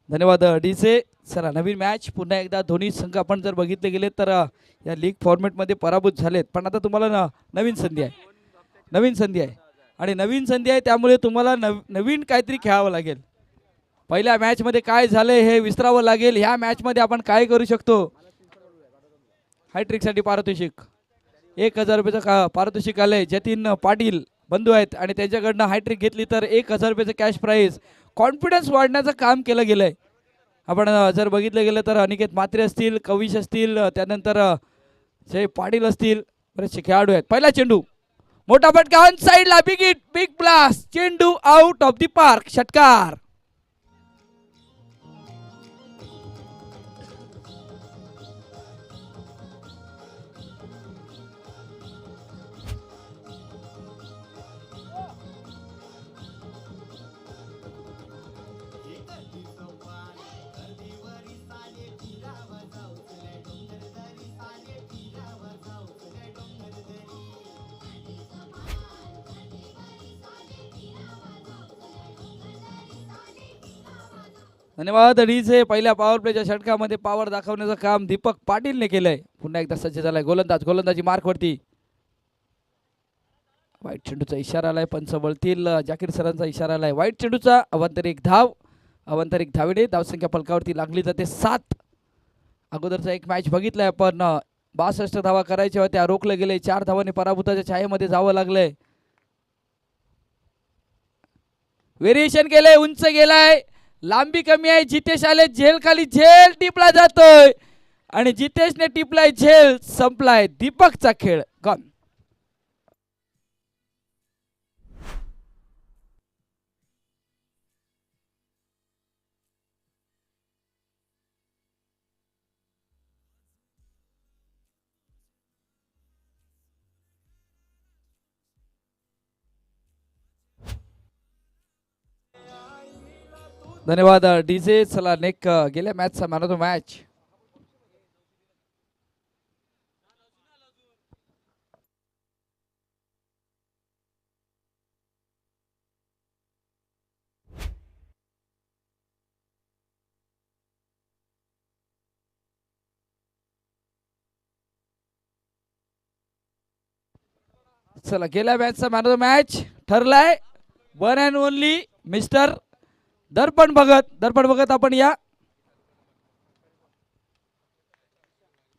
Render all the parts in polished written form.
धन्यवाद डीजे. चला नवीन मॅच पुन्हा एकदा दोन्ही संघ आपण जर बघितले गेले तर या लीग फॉर्मॅटमध्ये पराभूत झालेत, पण आता तुम्हाला नवीन संधी आहे. नवीन संधी आहे आणि नवीन संधी आहे त्यामुळे तुम्हाला नवीन काहीतरी खेळावं लागेल. पहिल्या मॅचमध्ये काय झालंय हे विसरावं लागेल. ह्या मॅचमध्ये आपण काय करू शकतो. हॅट्रिकसाठी पारितोषिक 1000 रुपयाचं पारितोषिक आलंय. जतीन पाटील बंधू आहेत आणि त्यांच्याकडनं हॅट्रिक घेतली तर 1000 रुपयाचं कॅश प्राईज. कॉन्फिडन्स वाढण्याचं काम केलं गेलंय. आपण जर बघितलं गेलं तर अनिकेत म्हात्रे असतील, कविश असतील, त्यानंतर जय पाटील असतील, बरेचसे खेळाडू आहेत. पहिला चेंडू मोठा फटका ऑन साइडला, बिग हिट, बिग ब्लास्ट, चेंडू आउट ऑफ द पार्क, षटकार. धन्यवाद डीजे. पहिल्या पॉवर प्लेच्या षटकामध्ये पॉवर दाखवण्याचं काम दीपक पाटीलने केलंय. पुन्हा एकदा सज्ज झालाय गोलंदाजी मार्कवरती. वाईट चेंडूचा इशारा आलाय. पंच वळतील. जाकीर सरांचा इशारा आलाय वाईट चेंडूचा. अवंतर धाव. अवंतर धावेने धावसंख्या फलकावरती लागली जाते 7. अगोदरचा एक मॅच बघितलाय आपण 62 धावा करायच्या होत्या, रोखले गेले. 4 धावांनी पराभूताच्या छायेमध्ये जावं लागलंय. व्हेरिएशन केलंय, उंच गेलाय, लांबी कमी आहे. जितेश आले झेल खाली, झेल टिपला जातोय आणि जितेशने टिपलाय झेल. संपलाय दीपकचा खेळ. गॉन. धन्यवाद डीजे. चला नेक गेल्या मॅचचा मॅन ऑफ द मॅच. चला गेल्या मॅचचा मॅन ऑफ द मॅच ठरलाय one and only mister Darpan Bhagat. Darpan Bhagat आपण या.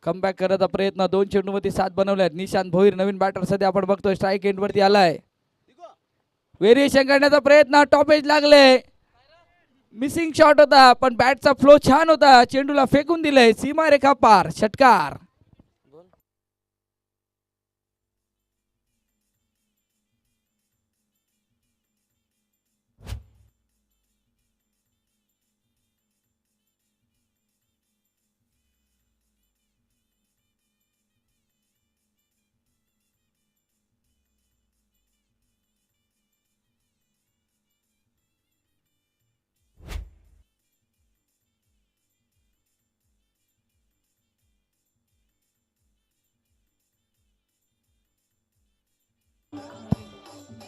कमबॅक करण्याचा प्रयत्न. 2 चेंडूमध्ये 7 बनवल्यात. निशांत भोईर नवीन बॅटर सध्या आपण बघतोय स्ट्राईक एंड वरती आलाय. व्हेरिएशन करण्याचा प्रयत्न. टॉप एज लागले. मिसिंग शॉट होता पण बॅटचा फ्लो छान होता. चेंडूला फेकून दिलंय. सीमारेखा पार, षटकार.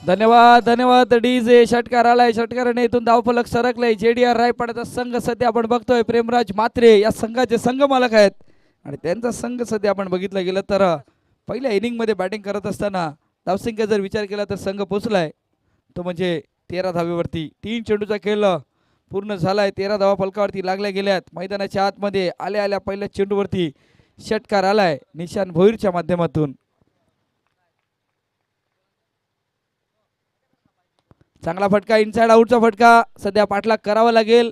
धन्यवाद धन्यवाद डीजे. षटकार आलाय. षटकाराने इथून धावफलक सरकलाय. जेडीआर रायपाडाचा संघ सध्या आपण बघतोय. प्रेमराज म्हात्रे या संघाचे संघ मालक आहेत आणि त्यांचा संघ सध्या आपण बघितलं गेलं तर पहिल्या इनिंग मध्ये बॅटिंग करत असताना धावसंख्या जर विचार केला तर संघ पोहोचलाय तो म्हणजे 13 धावेवरती. 3 चेंडूचा खेळ पूर्ण झालाय. 13 धावा फलकावरती लागल्या गेल्यात. मैदानाच्या आतमध्ये आल्या आल्या पहिल्या चेंडूवरती षटकार आलाय निशांत भोईरच्या माध्यमातून. चांगला फटका, इनसाइड आउटचा फटका. सध्या पाठलाग करावा लागेल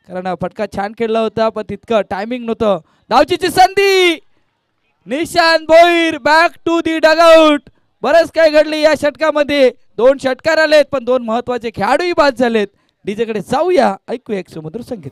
कारण फटका छान खेळला होता पण तितकं टायमिंग नव्हतं. धावचीची संधी. Nishant Bhoir back to the dugout. बरंच काय घडले या षटकामध्ये. 2 षटकार आलेत पण 2 महत्वाचे खेळाडूही बाद झालेत. डीजेकडे जाऊया, ऐकूया एक सुमधुर संगीत.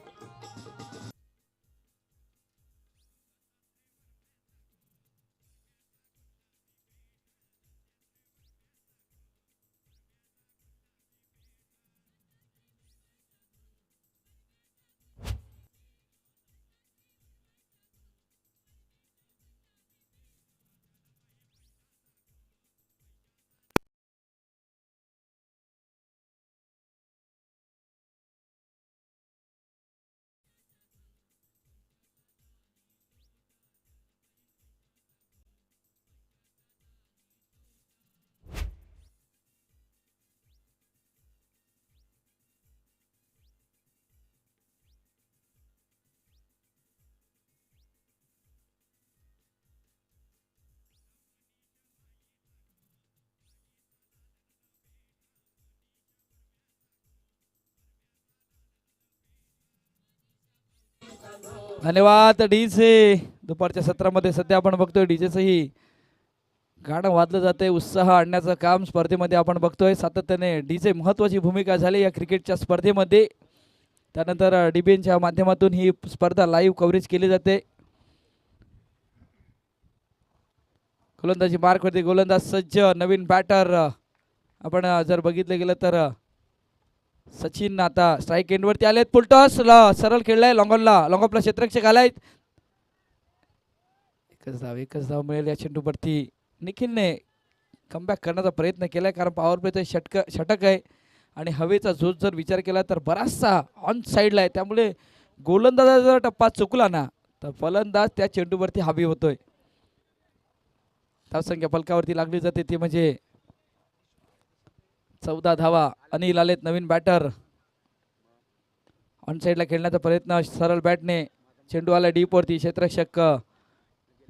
धन्यवाद डीजे. दुपारच्या सत्रामध्ये सध्या आपण बघतोय डीजेचंही गाणं वाजलं जाते, उत्साह आणण्याचं काम स्पर्धेमध्ये आपण बघतोय. सातत्याने डीजे महत्त्वाची भूमिका झाली या क्रिकेटच्या स्पर्धेमध्ये. त्यानंतर डीबीएनच्या माध्यमातून ही स्पर्धा लाईव्ह कव्हरेज केली जाते. गोलंदाजी मार्कवरती गोलंदाज सज्ज. नवीन बॅटर आपण जर बघितलं गेलं तर सचिन आता स्ट्राईक एंडवरती आलेत. फुलटॉस सरळ खेळलाय लॉंगॉनला. लॉंगॉपला क्षेत्ररक्षक आलाय. एकच धाव मिळेल या चेंडूवरती. निखिलने कमबॅक करण्याचा प्रयत्न केलाय कारण पॉवर प्लेचं षटक आहे आणि हवेचा झोत जर विचार केला तर बराचसा ऑन साईडला आहे. त्यामुळे गोलंदाजाचा जर टप्पा चुकला ना तर फलंदाज त्या चेंडूवरती हवी होतोय. धावसंख्या फलकावरती लागली जाते ती म्हणजे 14 धावा. अनिल आलेत नवीन बॅटर. ऑन साईडला खेळण्याचा प्रयत्न सरळ बॅटने. चेंडू आला डीपवरती. क्षेत्ररक्षक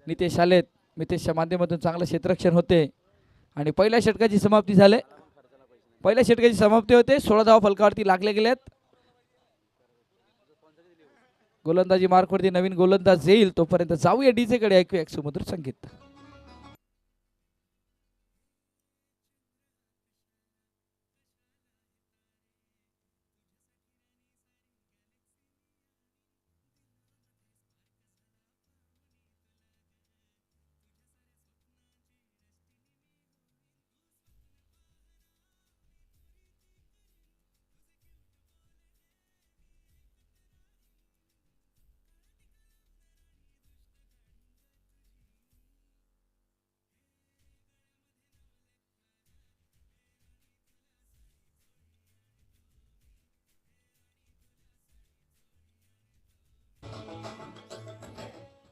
नितेश आलेत. नितेशच्या माध्यमातून चांगलं क्षेत्ररक्षण होते आणि पहिल्या षटकाची समाप्ती झाली. पहिल्या षटकाची समाप्ती होते. 16 धावा फलकावरती लागले गेलेत. गोलंदाजी मार्कवरती नवीन गोलंदाज येईल तोपर्यंत जाऊया डीजे कडे. ऐकूया एक सुमधुर संगीत.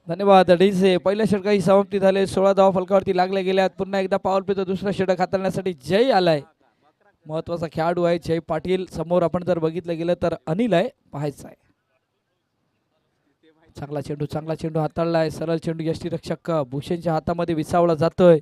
धन्यवाद डीजे. पहिल्या षटकाची समाप्ती झाली. 16 धावा फलकावरती लागल्या गेल्यात. पुन्हा एकदा पॉवर प्लेचं दुसरा षटक हाताळण्यासाठी जय आलाय. महत्वाचा खेळाडू आहे जय पाटील. समोर आपण जर बघितलं गेलं तर अनिल आहे. पाहायचं आहे. चांगला चेंडू हाताळलाय. सरळ चेंडू यष्टीरक्षक भूषणच्या हातामध्ये विसावला जातोय.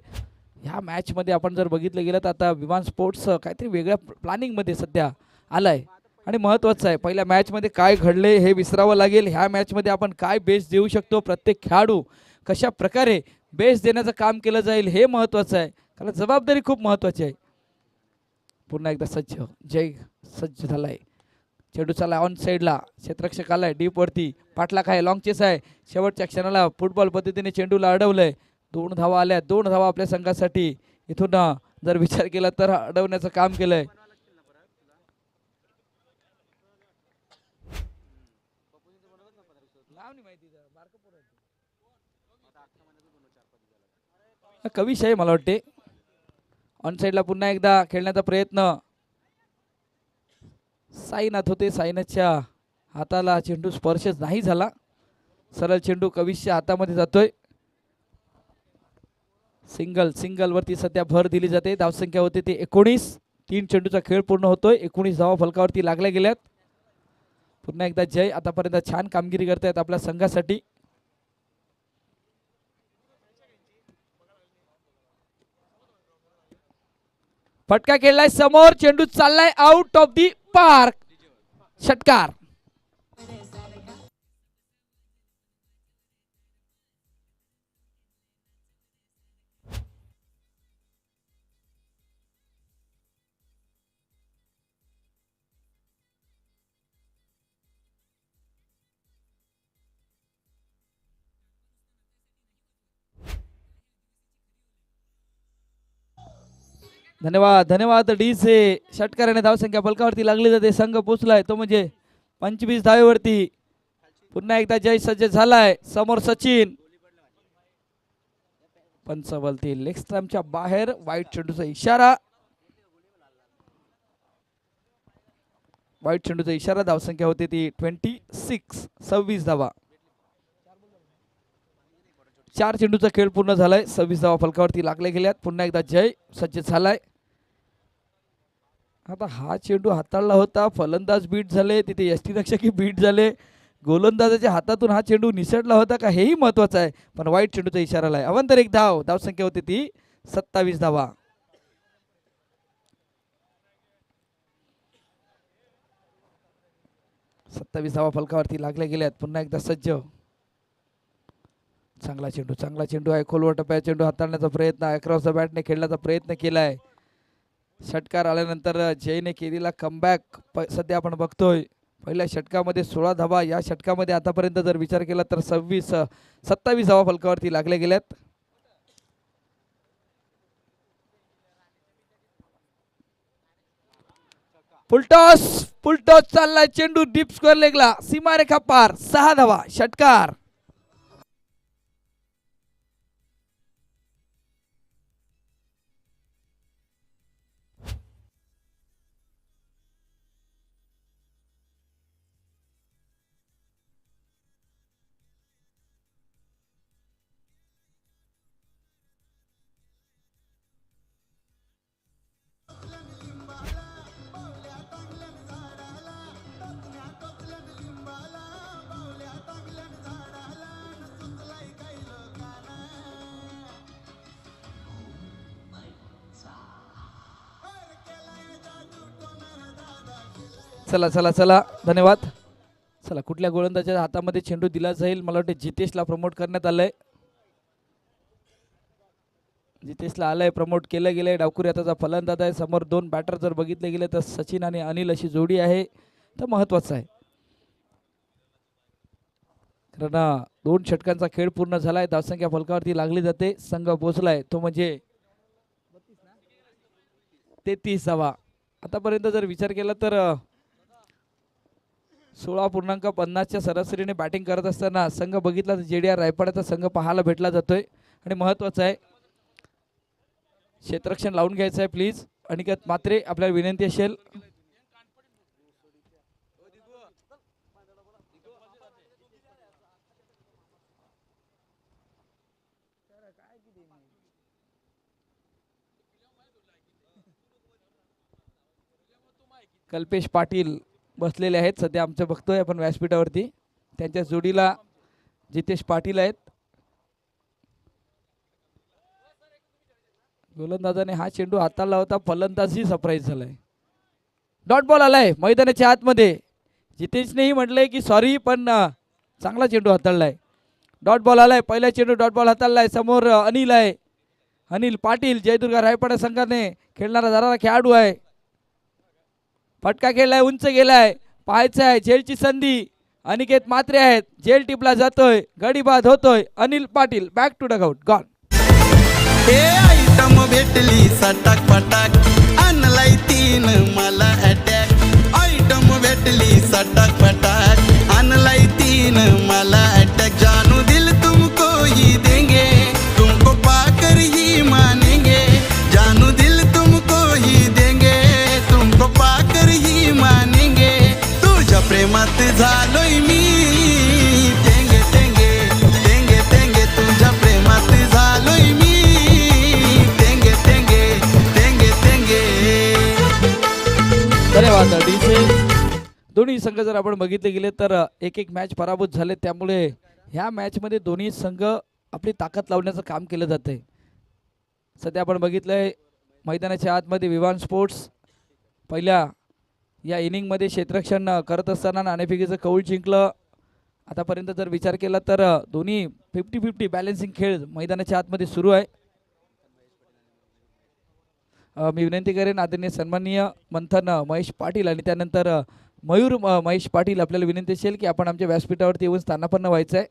ह्या मॅच मध्ये आपण जर बघितलं गेलं तर आता विमान स्पोर्ट्स काहीतरी वेगळ्या प्लॅनिंग मध्ये सध्या आलाय आणि महत्त्वाचं आहे. पहिल्या मॅच मध्ये काय घडले हे विसरावं लागेल. ह्या मॅच मध्ये आपण काय बेस देऊ शकतो, प्रत्येक खेळाडू कशा प्रकारे बेस देण्याचं काम केलं जाईल हे महत्त्वाचं आहे. कारण जबाबदारी खूप महत्त्वाची आहे. पुन्हा एकदा सज्ज. जय सज्ज झालाय. चेंडू चालला ऑन साईडला. क्षेत्ररक्षक आलाय डीप वरती. पाठलाग आहे. लॉंग चेस आहे. शेवटच्या क्षणाला फुटबॉल पद्धतीने चेंडूला अडवलंय. 2 धावा आल्या. 2 धावा आपल्या संघासाठी. इथून जर विचार केला तर अडवण्याचं काम केलंय. कविश आहे मला वाटते. ऑन साईडला पुन्हा एकदा खेळण्याचा प्रयत्न. साईनाथ होते. साईनाथच्या हाताला चेंडू स्पर्शच नाही झाला. सरळ चेंडू कविशच्या हातामध्ये जातोय. सिंगल वरती सध्या भर दिली जाते. धावसंख्या होते ती 19. 3 चेंडूचा खेळ पूर्ण होतोय. 19 धावा फलकावरती लागल्या गेल्यात. पुन्हा एकदा जय आतापर्यंत छान कामगिरी करतायत आपल्या संघासाठी. फटका खेळलाय समोर. चेंडू चाललाय आउट ऑफ दी पार्क. षटकार. धन्यवाद डीजे. षटकाराने धावसंख्या फलकावरती लागली जाते. संघ पोचलाय तो म्हणजे 25 धावेवरती. पुन्हा एकदा जय सज्ज झालाय. समोर सचिन. पंचवलती लेग स्टंपच्या बाहेर. वाईट चेंडूचा इशारा. धावसंख्या होती ती 26. 26 धावा. 4 चेंडूचा खेळ पूर्ण झालाय. 26 धावा फलकावरती लागले गेल्यात. पुन्हा एकदा जय सज्ज झालाय. आता हा चेंडू हाताळला होता. फलंदाज बीट झाले. तिथे यष्टीरक्षकही बीट झाले. गोलंदाजाच्या हातातून हा चेंडू निसटला होता का हेही महत्वाचं आहे. पण वाईट चेंडूचा इशारा आलाय. अवंतर एक धाव. धावसंख्या होती ती 27 धावा. 27 धावा फलकावरती लागल्या गेल्यात. पुन्हा एकदा सज्ज. चांगला चेंडू आहे, खोलवर टप्प्यात चेंडू हाताळण्याचा प्रयत्न, अक्रॉस द बॅटने खेळण्याचा प्रयत्न केलाय. षटकार आल्यानंतर जयने केलेला कमबॅक सध्या आपण बघतोय. पहिल्या षटकामध्ये 16 धावा, या षटकामध्ये आतापर्यंत जर विचार केला तर 27 धावा फलकावरती लागल्या गेल्यात. फुलटॉस चाललाय चेंडू डीप स्क्वेअर लेगला, सीमारेखा पार, 6 धावा, षटकार. चला चला चला, धन्यवाद. चला, कुठल्या गोलंदाजाच्या हातामध्ये चेंडू दिला जाईल? मला वाटतं जितेशला प्रमोट करण्यात आलंय. जितेशला आलंय, प्रमोट केलं गेलंय. डावखुरी हाताचा फलंदाज आहे. समोर 2 बॅटर जर बघितले गेले तर सचिन आणि अनिल अशी जोडी आहे, तर महत्वाचं आहे. कारण 2 षटकांचा खेळ पूर्ण झालाय. धावसंख्या फलकावरती लागली जाते. संघ पोहोचलाय तो म्हणजे 33 धावा. आतापर्यंत जर विचार केला तर 16.50च्या सरासरीने बॅटिंग करत असताना संघ बघितला तर JDR रायपाड्याचा संघ पाहायला भेटला जातोय. आणि महत्वाचं आहे, क्षेत्ररक्षण लावून घ्यायचं आहे प्लीज. अनिकेत मात्रे, आपल्याला विनंती असेल. कल्पेश पाटील बसलेले आहेत सध्या, आमचं बघतोय आपण व्यासपीठावरती. त्यांच्या जोडीला जितेश पाटील आहेत. गोलंदाजाने हा चेंडू हाताळला होता, फलंदाजही सरप्राईज झालाय. डॉट बॉल आलाय मैदानाच्या आतमध्ये. जितेशनेही म्हटलंय की सॉरी, पण चांगला चेंडू हाताळलाय. डॉट बॉल आलाय, पहिला चेंडू डॉट बॉल हाताळलाय. समोर अनिल आहे, अनिल पाटील, जयदुर्गा रायपाडा संघाने खेळणारा जरा खेळाडू आहे. फटका खेळलाय, उंच गेलाय, पाहायचं आहे झेलची संधी. अनिकेत मात्रे आहेत, झेल टिपला जातोय, गडी बाद होतोय. Anil Patil back to dugout, gone. हे आयटम भेटली सटाक पटाक, आणलाय 3 मला अटॅक. आयटम भेटली सटाक पटाक, आणलाय 3 मला अटॅक. जानू दिल तुमको ही देंगे, तुमको पाकर ही मानेंगे. जानू दिल तुमको ही देंगे, तुमको पाकर ही मानेंगे. तुझ्या प्रेमात झालोय मी टेंगे टेंगे टेंगे टेंगे. तुझ्या प्रेमात झालोय मी टेंगे टेंगे टेंगे टेंगे. धन्यवाद डीजे. दोन्ही संघ जर आपण बघितले गेले तर एक मॅच पराभूत झाले, त्यामुळे ह्या मॅचमध्ये दोन्ही संघ आपली ताकद लावण्याचं काम केलं जाते. सध्या आपण बघितलंय मैदानाच्या आतमध्ये विवान स्पोर्ट्स पहिल्या या इनिंगमध्ये क्षेत्ररक्षण करत असताना नाणेफेकीचं कौल जिंकलं. आतापर्यंत जर विचार केला तर दोन्ही 50-50 बॅलन्सिंग खेळ मैदानाच्या आतमध्ये सुरू आहे. मी विनंती करेन आदरणीय सन्माननीय मंथन महेश पाटील आणि त्यानंतर मयूर महेश पाटील, आपल्याला विनंती असेल की आपण आमच्या व्यासपीठावरती येऊन स्थानापन्न व्हायचं आहे.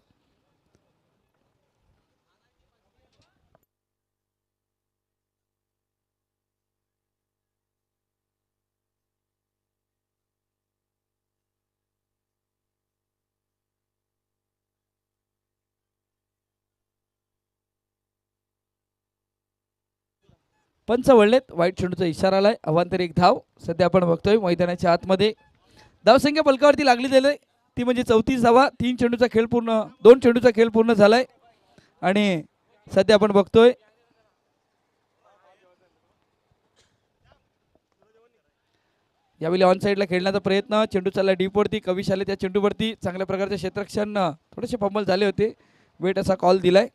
पंच वळलेत, वाईट चेंडूचा इशारा आलाय. अवांतर 1 धाव सध्या आपण बघतोय मैदानाच्या आतमध्ये. धावसंख्या फलकावरती लागली गेली ती म्हणजे 34 धावा. 2 चेंडूचा खेळ पूर्ण झालाय. आणि सध्या आपण बघतोय यावेळी ऑन साईडला खेळण्याचा प्रयत्न. चेंडू चालला डीपवरती, कविश आले त्या चेंडूवरती. चांगल्या प्रकारचे क्षेत्ररक्षण, थोडेसे फंबल झाले होते, वेट असा कॉल दिलाय.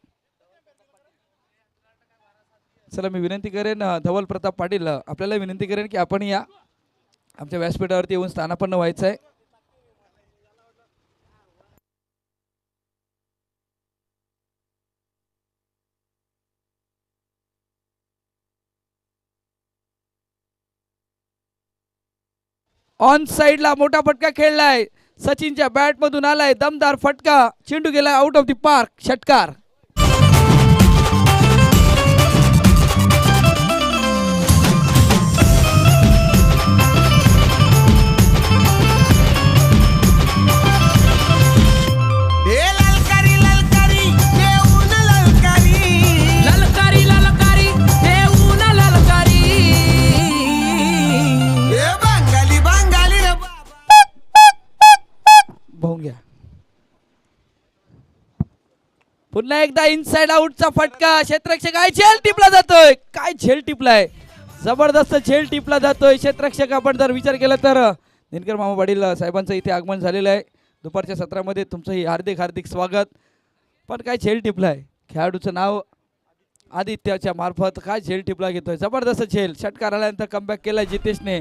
चला, मी विनंती करेन धवल प्रताप पाटील, आपल्याला विनंती करेन की आपण या आमच्या व्यासपीठावरती येऊन स्थानापन्न व्हायचं आहे. ऑन साइडला मोठा फटका खेळलाय, सचिनच्या बॅट मधून आलाय दमदार फटका, चेंडू गेलाय आउट ऑफ द पार्क, षटकार. पुन्हा एकदा इनसाइड आउटचा फटका, क्षेत्ररक्षक आहे, झेल टिपला जातोय. काय झेल टिपलाय, जबरदस्त झेल टिपला जातोय. क्षेत्ररक्षक आपण जर विचार केला तर दिनकर मामा पाटील साहेबांचं इथे आगमन झालेलं आहे. दुपारच्या सत्रामध्ये तुमचंही हार्दिक हार्दिक स्वागत. पण काय झेल टिपलाय, खेळाडूचं नाव आदित्याच्या मार्फत काय झेल टिपला घेतोय, जबरदस्त झेल. षटकार आल्यानंतर कमबॅक केलाय जितेशने.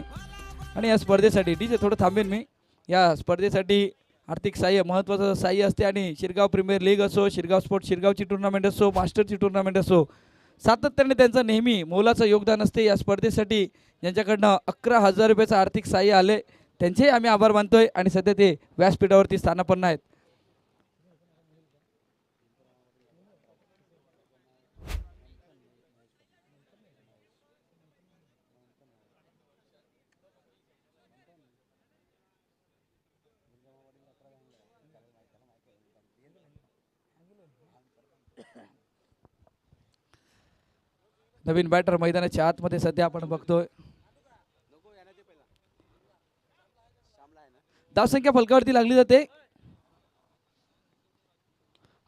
आणि या स्पर्धेसाठी डीजे थोडं थांबेन मी, या स्पर्धेसाठी आर्थिक साह्य महत्त्वाचं साह्य असते. आणि शिरगाव प्रीमियर लीग असो, शिरगाव स्पोर्ट शिरगावची टुर्नामेंट असो, मास्टरची टुर्नामेंट असो, सातत्याने त्यांचं नेहमी मोलाचं योगदान असते. या स्पर्धेसाठी ज्यांच्याकडनं 11,000 रुपयाचं आर्थिक साह्य आले त्यांचेही आम्ही आभार मानतोय. आणि सध्या ते व्यासपीठावरती स्थानापन्न आहेत. नवीन बॅटर मैदानाच्या आतमध्ये सध्या आपण बघतोय. धावसंख्या फलकावरती लागली जाते.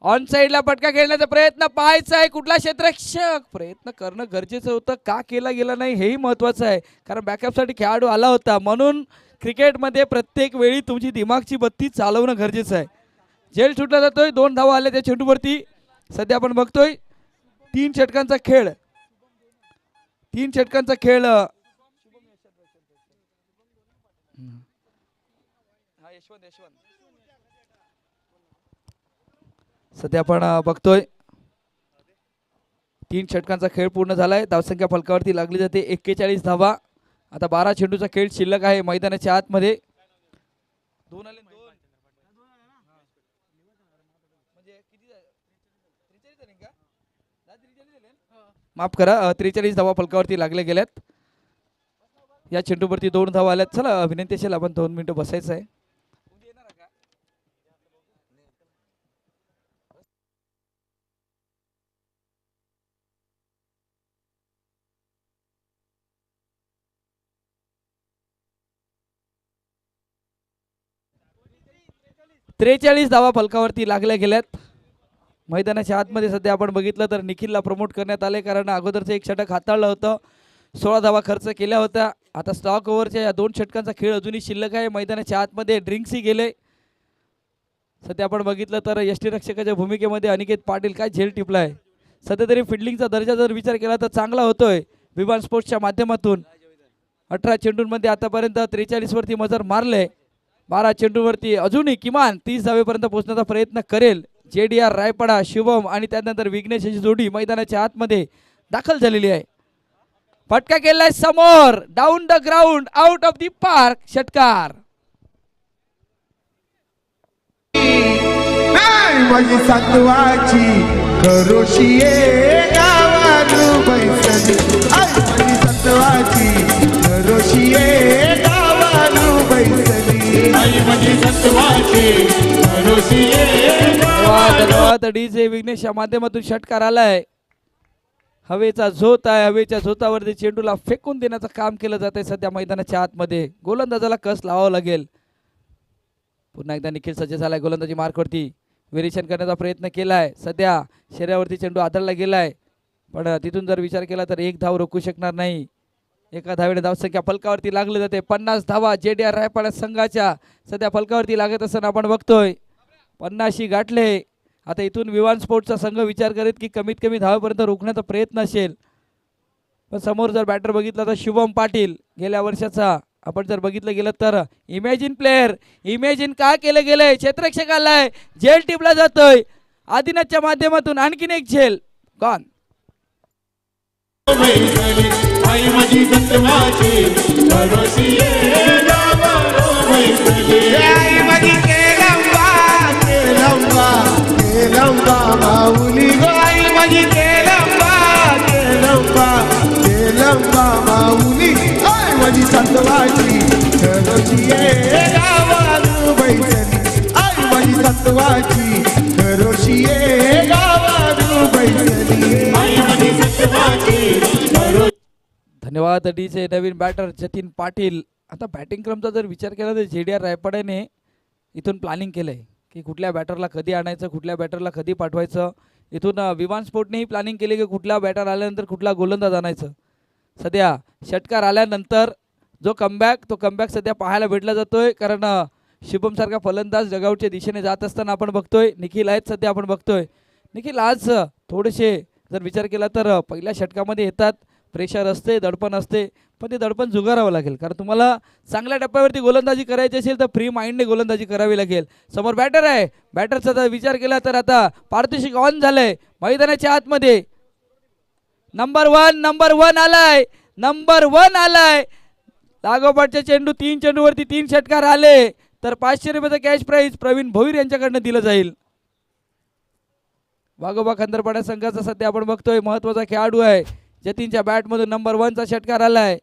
ऑन साइडला फटका खेळण्याचा प्रयत्न पाहायचा आहे, कुठला क्षेत्ररक्षक, प्रयत्न करणं गरजेचं होतं, का केला गेला नाही हेही महत्त्वाचं आहे. कारण बॅकअपसाठी खेळाडू आला होता. म्हणून क्रिकेटमध्ये प्रत्येक वेळी तुमची दिमागची बत्ती चालवणं गरजेचं आहे. झेल सुटला जातोय, 2 धावा आल्या त्या चेंडूवरती. सध्या आपण बघतोय 3 षटकांचा खेळ, 3 षटकांचा खेळ. सध्या आपण बघतोय 3 षटकांचा खेळ पूर्ण झालाय. धावसंख्या फलकावरती लागली जाते 41 धावा. आता 12 चेंडूचा खेळ शिल्लक आहे मैदानाच्या आतमध्ये. माफ करा, 43 धावा फलकावरती लागल्या गेल्यात. या चेंडूवरती 2 धावा आल्यात. चला विनंती असेल आपण 2 मिनिटं बसायचं आहे. 43 धावा फलकावरती लागल्या गेल्यात. मैदानाच्या आतमध्ये सध्या आपण बघितलं तर निखिलला प्रमोट करण्यात आले, कारण अगोदरचं 1 षटक हाताळलं होतं, 16 धावा खर्च केल्या होत्या. आता स्टॉक ओव्हरच्या या 2 षटकांचा खेळ अजूनही शिल्लक आहे. मैदानाच्या आतमध्ये ड्रिंक्सही गेले. सध्या आपण बघितलं तर यष्टीरक्षकाच्या भूमिकेमध्ये अनिकेत पाटील काय झेल टिपलाय. सध्या तरी फिल्डिंगचा दर्जा जर विचार केला तर चांगला होतोय विमान स्पोर्ट्सच्या माध्यमातून. 18 चेंडूंमध्ये आतापर्यंत 43 वरती मजर मारले. 12 चेंडूवरती अजूनही किमान 30 धावेपर्यंत पोहोचण्याचा प्रयत्न करेल JDR रायपाडा. शुभम आणि त्यानंतर विघ्नेश याची जोडी मैदानाच्या आतमध्ये दाखल झालेली आहे. फटका केलाय समोर, down the ground, out of the park, षटकार. माझी सत्वाची खरोशिये गावालू बैसली, माझी सत्वाची खरोशिये गावालू बैसली, माझी सत्वाची खरोशिये. धन्यवाद डीजे विघ्नेश या माध्यमातून षटकार आलाय. हवेचा झोत आहे, हवेच्या झोतावरती चेंडूला फेकून देण्याचं काम केलं जात आहे सध्या मैदानाच्या आतमध्ये. गोलंदाजाला कस लावावं लागेल. पुन्हा एकदा निखिल सज्ज झालाय गोलंदाजी मार्कवरती. व्हेरिएशन करण्याचा प्रयत्न केलाय. सध्या शरीरावरती चेंडू आदळला गेलाय, पण तिथून जर विचार केला तर 1 धाव रोखू शकणार नाही. एका धावेने धावसंख्या फलकावरती लागली जाते. 50 धावा JDR रायपाडा संघाच्या सध्या फलकावरती लागत असताना आपण बघतोय 50 गाठले. आता इथून विमान स्पोर्ट्सचा संघ विचार करेल की कमीत कमी धावेपर्यंत रोखण्याचा प्रयत्न असेल. पण समोर जर बॅटर बघितला तर शुभम पाटील गेल्या वर्षाचा आपण जर बघितलं गेलं तर इमॅजिन प्लेअर. इमॅजिन का केलं गेलंय, क्षेत्ररक्षक आलाय, झेल टिपला जातोय. आदिनाथच्या माध्यमातून आणखीन एक झेल गॉन. माझी सत्वाची खरोशिये गावालू माझी तेलंबा तेलंबा तेलंबा माऊली आई माझी सत्वाची खरोशी आहे गावानं बैसली आई माझी सत्वाची खरोशी आहे गावानं बैसली आई माझी सत्वाची धन्यवाद डीचे नवीन बॅटर जतीन पाटील. आता बॅटिंग क्रमचा जर विचार केला तर JDR रायपाड्याने इथून प्लॅनिंग केलं आहे की कुठल्या बॅटरला कधी आणायचं, कुठल्या बॅटरला कधी पाठवायचं. इथून विमान स्पोर्टनेही प्लॅनिंग केली की कुठला बॅटर आल्यानंतर कुठला गोलंदाज आणायचं. सध्या षटकार आल्यानंतर जो कमबॅक सध्या पाहायला भेटला जातोय, कारण शुभमसारखा फलंदाज डगआउटच्या दिशेने जात असताना आपण बघतोय. निखिल आहेत सध्या आपण बघतोय. निखिल आज थोडेसे जर विचार केला तर पहिल्या षटकामध्ये येतात, प्रेशर असते, दडपण असते, पण ते दडपण झुगारावं लागेल. कारण तुम्हाला चांगल्या टप्प्यावरती गोलंदाजी करायची असेल तर फ्री माइंडने गोलंदाजी करावी लागेल. समोर बॅटर आहे, बॅटरचा जर विचार केला तर आता पारितोषिक ऑन झालंय मैदानाच्या आतमध्ये. नंबर वन आलाय. लागोपाठच्या चेंडू 3 चेंडूवरती 3 षटकार आले तर 500 रुपयाचं कॅश प्राईज प्रवीण भोईर यांच्याकडनं दिलं जाईल. वाघोबा खंदरपाडा संघाचा सध्या आपण बघतोय महत्वाचा खेळाडू आहे. जतीनच्या बॅटमधून नंबर 1चा षटकार आलाय.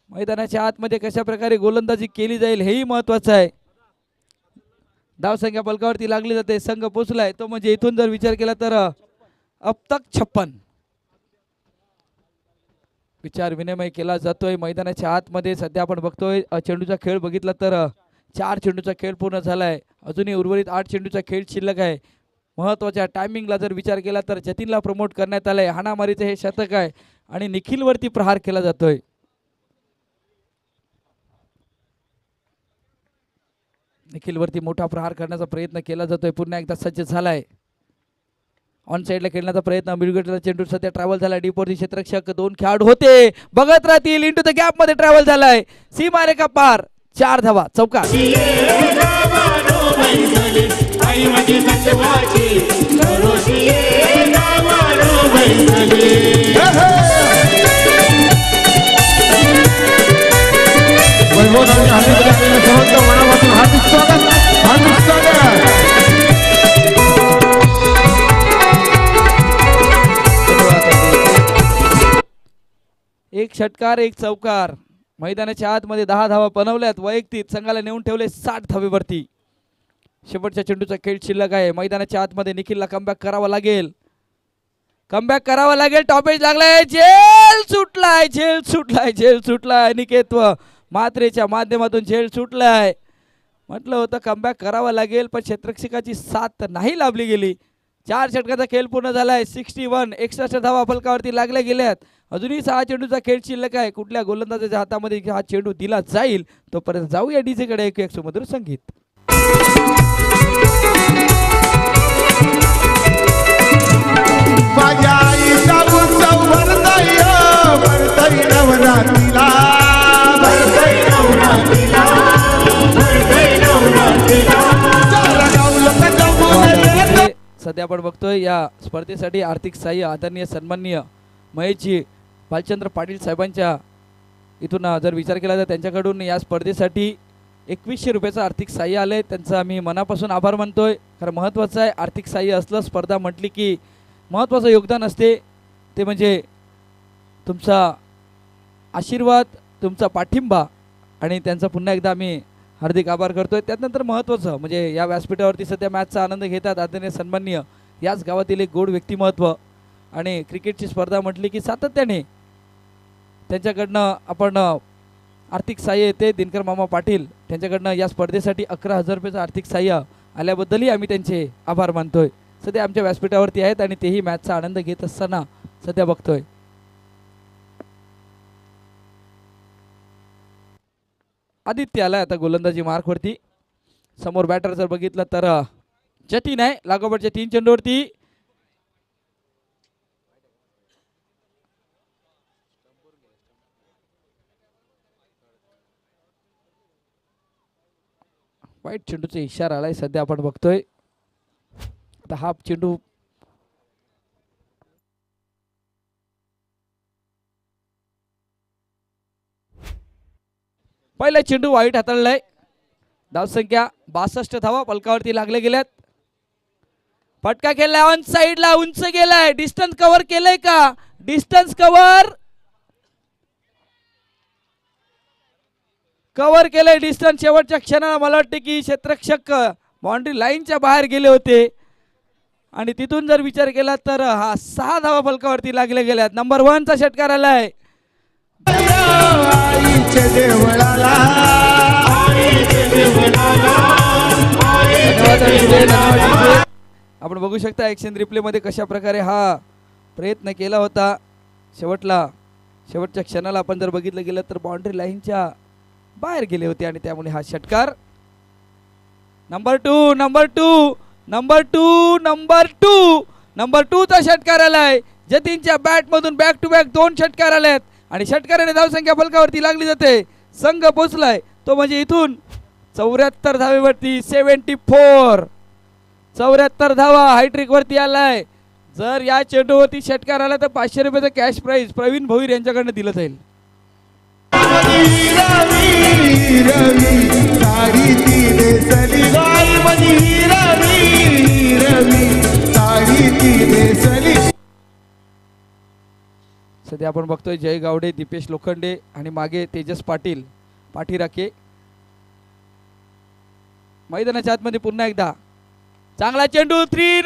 मैदानाच्या आतमध्ये कशा प्रकारे गोलंदाजी केली जाईल हेही महत्वाचं आहे. धावसंख्या फलकावरती लागली जाते, संघ पोचलाय तो म्हणजे इथून जर विचार केला तर अब तक 56. विचार विनिमय केला जातोय मैदानाच्या आतमध्ये. सध्या आपण बघतोय चेंडूचा खेळ बघितला तर 4 चेंडूचा खेळ पूर्ण झालाय. अजूनही उर्वरित 8 चेंडूचा खेळ शिल्लक आहे. महत्वाच्या टायमिंगला जर विचार केला तर जतीनला प्रमोट करण्यात आलंय. हाणामारीचे हे शतक आहे आणि निखिलवरती प्रहार केला जातोय. निखिलवरती मोठा प्रहार करण्याचा प्रयत्न केला जातोय. पुन्हा एकदा सज्ज झालाय. ऑन साइडला खेळण्याचा प्रयत्न, मिडविकेटला चेंडू सध्या ट्रॅव्हल झाला. डीपवरती क्षेत्ररक्षक 2 खेळाडू होते, बघत राहतील. इंटू द गॅप मध्ये ट्रॅव्हल झालाय. सीमारेखा पार, 4 धावा चौकार. मनापासून हार्दिक स्वागत. एक षटकार एक चौकार. मैदानाच्या आतमध्ये 10 धावा बनवल्यात. वैयक्तिक संघाला नेऊन ठेवले 60 धावेवरती. शेवटच्या चेंडूचा खेळ शिल्लक आहे. मैदानाच्या आतमध्ये निखिलला कमबॅक करावा लागेल. टॉपेज लागलाय. झेल सुटलाय. निकेतव मात्रेच्या माध्यमातून झेल सुटलाय. म्हटलं होतं कमबॅक करावा लागेल, पण क्षेत्ररक्षकाची साथ नाही लाभली गेली. 4 षटकाचा खेळ पूर्ण झालाय. 61 61 धावा फलकावरती लागल्या गेल्यात. अजूनही 6 चेंडूचा खेळ शिल्लक आहे. कुठल्या गोलंदाजाच्या हातामध्ये हा चेंडू दिला जाईल तोपर्यंत जाऊया डीजे कडे. एक सुमधुर संगीत. माझ्या आईचा उत्सव भरताय नवरात्रीला. सध्या आपण बघतोय या स्पर्धेसाठी आर्थिक सहाय्य आदरणीय सन्माननीय महेशजी भालचंद्र पाटील साहेबांच्या इथून जर विचार केला तर त्यांच्याकडून या स्पर्धेसाठी 2100 रुपयाचं आर्थिक सहाय्य आले. त्यांचं आम्ही मनापासून आभार मानतोय. कारण महत्त्वाचं आहे आर्थिक सहाय्य असलं स्पर्धा म्हटली की महत्त्वाचं योगदान असते ते म्हणजे तुमचा आशीर्वाद, तुमचा पाठिंबा आणि त्यांचा पुन्हा एकदा आम्ही हार्दिक आभार करतोय. त्यानंतर महत्त्वाचं म्हणजे या व्यासपीठावरती सध्या मॅचचा आनंद घेतात आदरणीय सन्माननीय याच गावातील एक गोड व्यक्तिमत्व. आणि क्रिकेटची स्पर्धा म्हटली की सातत्याने त्यांच्याकडनं आपण आर्थिक सहाय्य येते. दिनकर मामा पाटील त्यांच्याकडनं या स्पर्धेसाठी 11,000 रुपयाचं आर्थिक सहाय्य आल्याबद्दलही आम्ही त्यांचे आभार मानतोय. सध्या आमच्या व्यासपीठावरती आहेत आणि तेही मॅचचा आनंद घेत असताना सध्या बघतोय. आदित्य आलाय आता गोलंदाजी मार्कवरती. समोर बॅटर जर बघितलं तर जतीन आहे. लागोपाठच्या 3 चेंडूवरती वाईट चेंडूचा इशारा आलाय. सध्या आपण बघतोय आता हा चेंडू पहिला चेंडू वाईट हाताळलाय. धावसंख्या 62 धावा फलकावरती लागले गेल्यात. फटका केलाय ऑन साइडला, उंच गेलाय, डिस्टन्स कव्हर केलंय का? डिस्टन्स कव्हर केलंय डिस्टन्स. शेवटच्या क्षणाला मला वाटते की क्षेत्ररक्षक बाउंड्री लाईनच्या बाहेर गेले होते आणि तिथून जर विचार केला तर हा 6 धावा फलकावरती लागले गेल्यात. नंबर 1 चा षटकार आलाय. आईच्या देवळाला आपण बघू शकता ॲक्शन रिप्ले मध्ये कशा प्रकारे हा प्रयत्न केला होता. शेवटच्या क्षणाला आपण जर बघितलं गेलं तर बाउंड्री लाईनच्या बाहेर गेले होते आणि त्यामुळे हा षटकार. नंबर 2 चा षटकार आलाय. जतीनच्या बॅट मधून बॅक टू बॅक 2 षटकार आलेत आणि षटकाराने धावसंख्या फलकावरती लागली जाते. संघ पोचलाय तो म्हणजे इथून 74 धावेवरती 74 धावा हायट्रिक वरती आलाय. जर या चेंडूवरती षटकार आला तर 500 रुपयाचं कॅश प्राइज प्रवीण भोईर यांच्याकडनं दिलं जाईल. सध्या आपण बघतोय जय गावडे, दीपेश लोखंडे आणि मागे तेजस पाटील पाठीराखे. मैदानाच्या आतमध्ये पुन्हा एकदा चांगला चेंडू. 3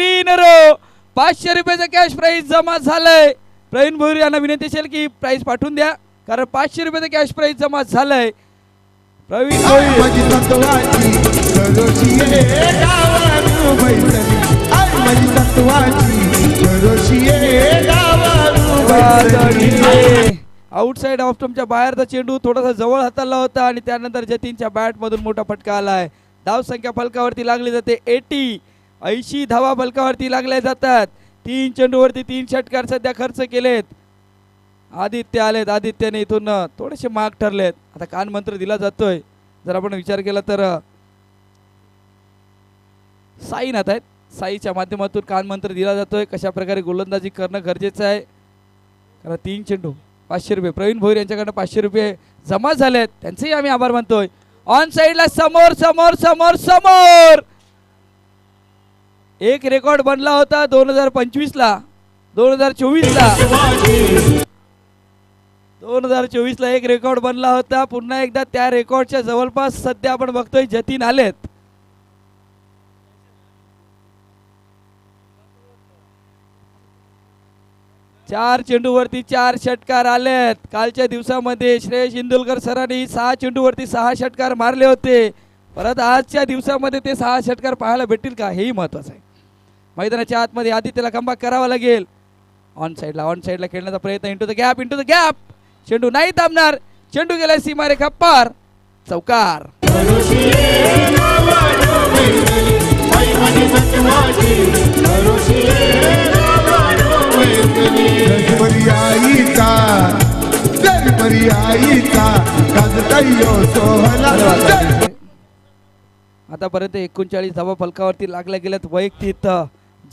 in a row 500 रुपयाचा कॅश प्राइज जमा झालाय. प्रवीण भोईर यांना विनंती असेल की प्राइज पाठवून द्या कारण 500 रुपयाचा कॅश प्राइज जमा झालाय. प्रवीण भोईर आउटसाइड ऑफ स्टंपच्या बाहेरचा चेंडू थोडासा जवळ हाताळला होता आणि त्यानंतर जतीनच्या बॅट मधून मोठा फटका आलाय. धाव संख्या फलकावरती लागली जाते 80 धावा फलकावरती लागल्या जातात. 3 चेंडूवरती 3 षटकार सध्या खर्च केलेत. आदित्य आलेत. आदित्यने इथून थोडेसे मार्क ठरलेत. आता कान मंत्र दिला जातोय. जर आपण विचार केला तर साईनाथ आहेत. साईच्या माध्यमातून कान मंत्र दिला जातोय कशा प्रकारे गोलंदाजी करणं गरजेचं आहे. कारण 3 चेंडू 500 रुपये प्रवीण भोईर यांच्याकडनं 500 रुपये जमा झालेत. त्यांचेही आम्ही आभार मानतोय. ऑन साइडला समोर एक रेकॉर्ड बनला होता 2025 ला 2024 ला एक रेकॉर्ड बनला होता. पुन्हा एकदा त्या रेकॉर्डच्या जवळपास सध्या आपण बघतोय जतीन आलेत. चार चेंडूवरती 4 षटकार आलेत. कालच्या दिवसामध्ये श्रेयस इंदुलकर सरांनी 6 चेंडूवरती 6 षटकार मारले होते. परत आजच्या दिवसामध्ये ते 6 षटकार पाहायला भेटतील का हेही महत्वाचं आहे. मैदानाच्या आतमध्ये आदित्यला कमबॅक करावा लागेल. ऑन साइडला खेळण्याचा प्रयत्न इंटू द गॅप चेंडू नाही थांबणार. चेंडू गेलाय सीमारेखा पार. चौकार. आतापर्यंत 39 धावा फलकावरती लागल्या गेल्यात. वैयक्तिक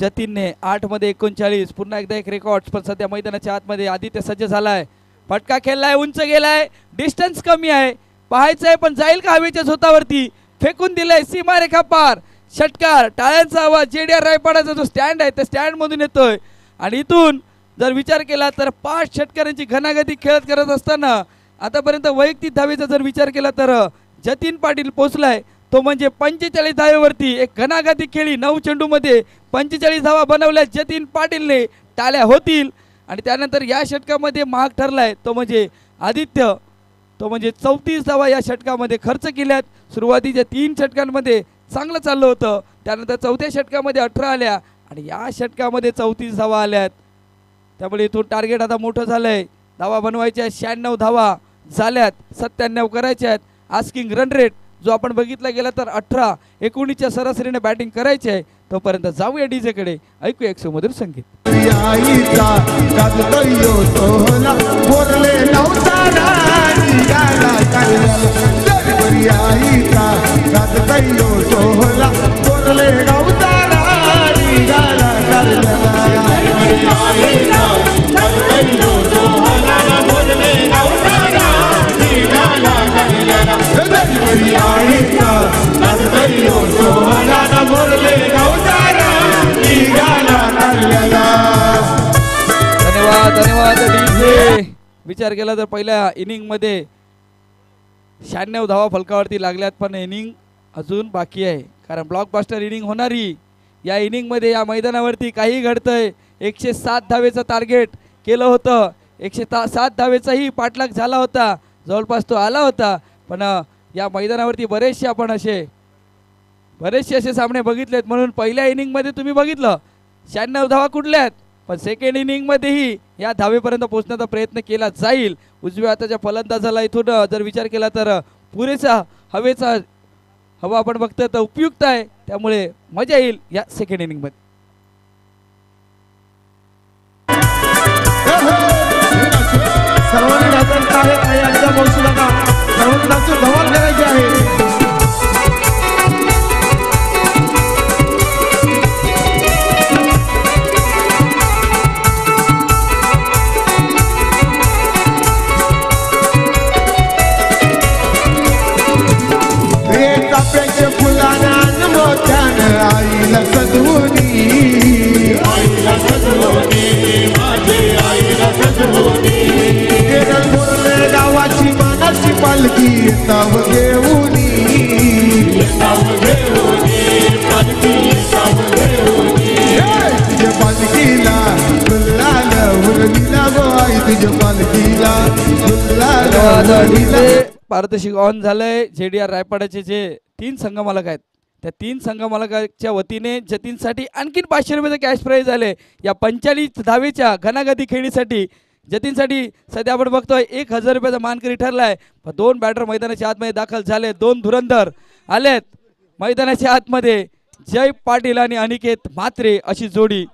जतीनने 8 मध्ये 39. पुन्हा एकदा एक रेकॉर्ड. पण सध्या मैदानाच्या आतमध्ये आदित्य सज्ज झालाय. फटका खेळलाय. उंच गेलाय. डिस्टन्स कमी आहे. पाहायचंय पण जाईल का हवेच्या झोतावरती. फेकून दिलंय सीमारेखा पार. षटकार. टाळ्यांचा आवाज. JDR रायपाडाचा जो स्टँड आहे त्या स्टँड मधून येतोय आणि इथून जर विचार केला तर 5 षटकारांची घनागती खेळत करत असताना आतापर्यंत वैयक्तिक धावेचा जर विचार केला तर जतीन पाटील पोचलाय. तो म्हणजे 45 धावेवरती एक घनागती खेळी. 9 चेंडूमध्ये 45 धावा बनवल्या जतीन पाटीलने. टाळ्या होतील. आणि त्यानंतर या षटकामध्ये महाग ठरलाय तो म्हणजे आदित्य. तो म्हणजे 34 धावा या षटकामध्ये खर्च केल्यात. सुरुवातीच्या 3 षटकांमध्ये चांगलं चाललं होतं. त्यानंतर 4थ्या षटकामध्ये 18 आल्या आणि या षटकामध्ये 34 धावा आल्यात. त्यामुळे इथून टार्गेट आता मोठं झालंय. धावा बनवायच्या 96 धावा झाल्यात. 97 करायच्या आहेत. आस्किंग रन रेट जो आपण बघितला गेला तर 18-19च्या सरासरीने बॅटिंग करायची आहे. तोपर्यंत जाऊया डीजे कडे. ऐकूया एक सुमधुर संगीत. Sohana, मध्ये विचार केला तर पहिल्या इनिंग मध्ये 96 धावा फलकावरती लागल्यात, पण इनिंग अजून बाकी आहे. कारण ब्लॉकबस्टर इनिंग होणारी या इनिंग मध्ये या मैदानावरती काही घडतंय. 107 धावेचं टार्गेट केलं होतं, 107 धावेचाही पाठलाग झाला होता, जवळपास तो आला होता. पण या मैदानावरती बरेचसे असे सामने बघितलेत. म्हणून पहिल्या इनिंग मध्ये तुम्ही बघितलं 96 धावा कुठल्या आहेत, पण सेकंड इनिंग मध्येही या धावेपर्यंत पोहोचण्याचा प्रयत्न केला जाईल. उजव्या हाताच्या फलंदाजाला इथून जर विचार केला तर पुरेसा हवा आपण बघतोय तर उपयुक्त आहे, त्यामुळे मजा येईल या सेकंड इनिंग मध्ये. सर्वांनी नाचायचं आहे. काही अडचण बसू नका. सर्वांनी नाचून धमाल करायची आहे. काप्याच्या फुलानं मोठ्यानं आईला सजवणी, आईला सजवणी, माझे आईला सजवणी. केरळ बोलले गावाची मानाची पालखी येताव घेऊनी, येताव घेऊनी, पालखी येताव घेऊनी. तुझ्या पालखीला गुलाल उरविला गो आई, तुझ्या पालखीला गुलाल उरविला. पारदर्शक ऑन झालंय. JDR रायपाड्याचे जे 3 संघ मालक आहेत त्या 3 संघ मालकाच्या वतीने जतीनसाठी आणखीन 500 रुपयाचं कॅश प्राईज आले. या 45 धावेच्या घनागती खेळीसाठी जतीनसाठी सध्या आपण बघतोय 1000 रुपयाचा मानकरी ठरलाय. 2 बॅटर मैदानाच्या आतमध्ये दाखल झाले, 2 धुरंधर आलेत मैदानाच्या आतमध्ये. जय पाटील आणि अनिकेत म्हात्रे अशी जोडी,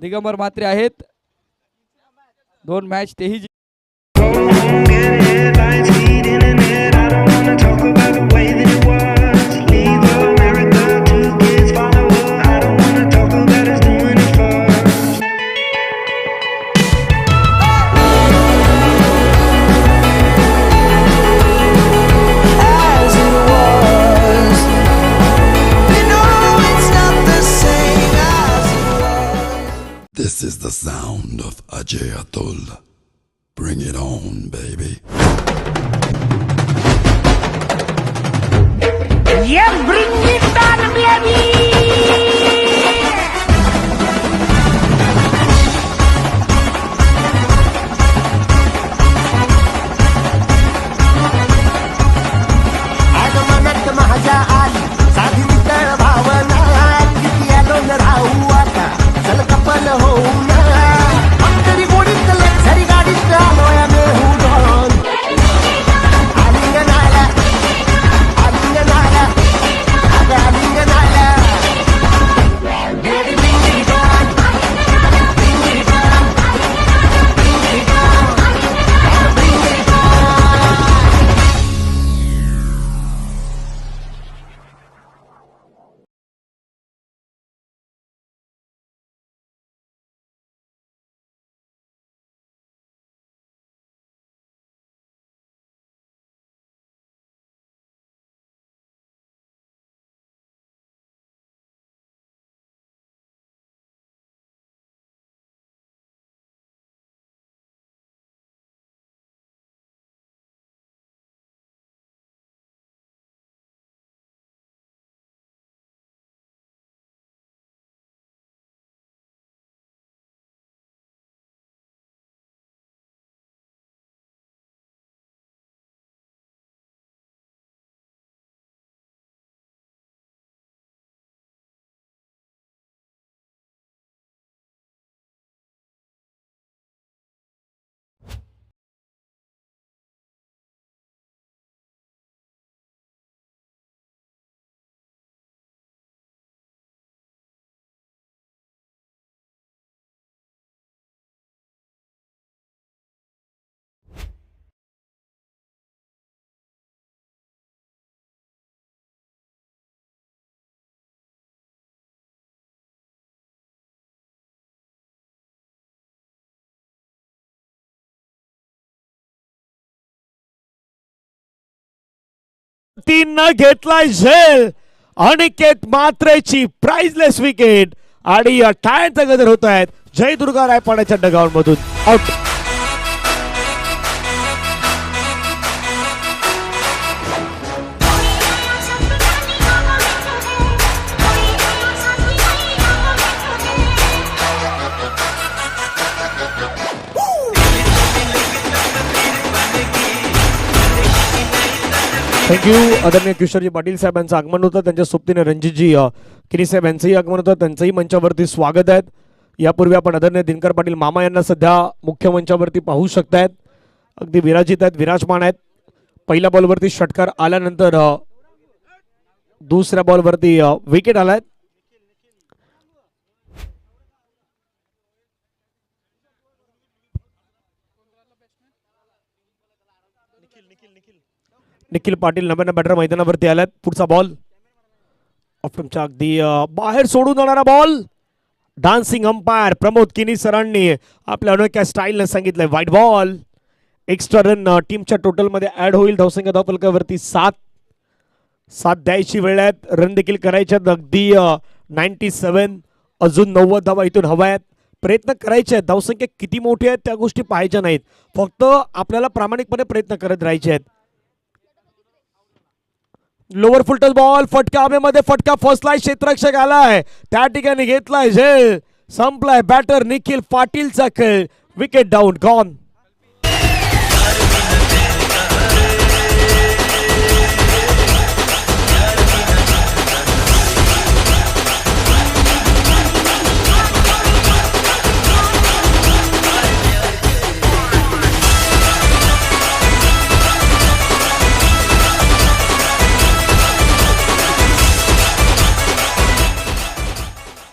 दिगंबर म्हात्रे आहेत. 2 मॅच तेही This is the sound of Ajay Atul. Bring it on, baby. Yeah, bring it on, baby. आगमनात माझ्या आली साधी तळ भावना, किती आलो न राहू आता चल कपल होऊ ना. अंतरी गोडीत लक्झरी गाडीत आलोय आम्ही हुडून. आलिंगनाला आलिंगनाला अगं आलिंगनाला. Baby, bring it on, bring it on, bring it on, bring it on. तीन घेतलाय झेल. अनिकेत मात्रेची प्राइजलेस विकेट आणि या टाळ्यांचा गजर होत आहेत जय दुर्गा रायपाड्याच्या डगावर मधून आउट. थँक्यू. आदरणीय किशोरजी पाटील साहेब यांचं आगमन होतं. त्यांच्या सोबतीने रणजितजी किनी साहेब यांचंही आगमन होतं. त्यांचंही मंचावरती स्वागत आहे. यापूर्वी आपण आदरणीय दिनकर पाटील मामा यांना सध्या मुख्य मंचावरती पाहू शकतायत. अगदी विराजित आहेत, विराजमान आहेत. पहिल्या बॉलवरती षटकार आल्यानंतर दुसऱ्या बॉलवरती विकेट आलाय. निखिल पाटील नव्यानं बॅटर मैदानावरती आल्यात. पुढचा बॉल ऑफच्या अगदी बाहेर सोडून जाणारा बॉल. डान्सिंग अंपायर प्रमोद किनी सरांनी आपल्या अनोख्या स्टाईलने सांगितलंय व्हाईट बॉल. एक्स्ट्रा रन टीमच्या टोटलमध्ये ऍड होईल. धावसंख्या धावफलकावरती 7 द्यायची वेळ आहेत. रन देखील करायचे आहेत. अगदी 97 अजून 90 धावा इथून हवा आहेत. प्रयत्न करायचे आहेत. धावसंख्या किती मोठी आहेत त्या गोष्टी पाहायच्या नाहीत. फक्त आपल्याला प्रामाणिकपणे प्रयत्न करत राहायचे आहेत. लोअर फुलटस बॉल फटका हवेमध्ये. फटका फसलाय. क्षेत्ररक्षक आलाय त्या ठिकाणी घेतलाय झेल. संपलाय बॅटर निखिल पाटीलचा खेळ. Wicket down gone.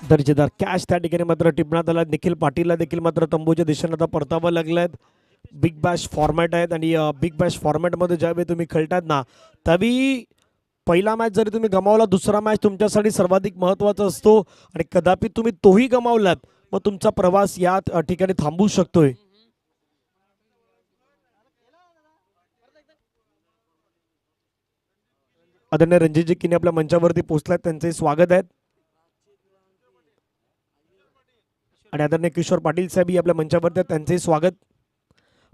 दर्जेदार कॅच त्या ठिकाणी मात्र टिपण्यात आला. निखिल पाटीलला देखील मात्र तंबूच्या दिशेने आता परतावं लागलेत. बिग बॅश फॉर्मॅट आहेत आणि बिग बॅश फॉर्मॅटमध्ये ज्यावेळी तुम्ही खेळतात ना त्यावेळी पहिला मॅच जरी तुम्ही गमावला दुसरा मॅच तुमच्यासाठी सर्वाधिक महत्त्वाचा असतो आणि कदापि तुम्ही तोही गमावलात मग तुमचा प्रवास या ठिकाणी थांबू शकतोय. आदरणीय रणजितजी किनी आपल्या मंचावरती पोहोचलात. त्यांचे स्वागत आहेत. आणि आदरणीय किशोर पाटील साहेब आपल्या मंचावरती आहेत. त्यांचे स्वागत.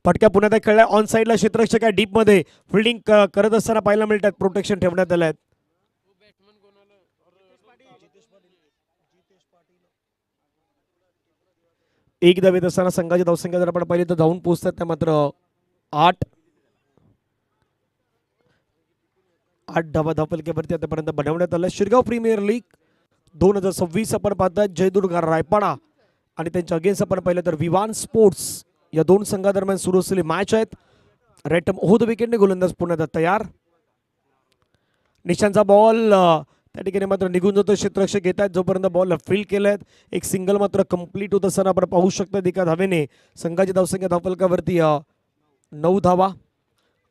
फटक्या पुण्यात खेळलाय. ऑन साईडला क्षेत्ररक्षक आहे. डीप मध्ये फिल्डिंग करत असताना पाहायला मिळतात. प्रोटेक्शन ठेवण्यात आलं आहे. एक धाव येत असताना संघाची धावसंख्या जर आपण पाहिली तर धावून पोहोचतात त्या मात्र 8 धावा धावफलकावरती आतापर्यंत बनवण्यात आलं. शिरगाव प्रीमियर लीग 2026 आपण पाहतात. जयदुर्ग रायपाडा आणि त्यांच्या अगेन्स्ट आपण पाहिलं तर विवान स्पोर्ट्स या दोन संघादरम्यान सुरू असलेली मॅच आहेत. रेटम ओह द विकेटने गोलंदाज पुण्यात तयार. निशांचा बॉल त्या ठिकाणी मात्र निघून जातो. क्षेत्ररक्षक घेत आहेत. जोपर्यंत बॉल फील्ड केलेत एक सिंगल मात्र कंप्लीट होत असताना आपण पाहू शकतो. एका धावेने संघाची धावसंख्या धावफलकावरती 9 धावा.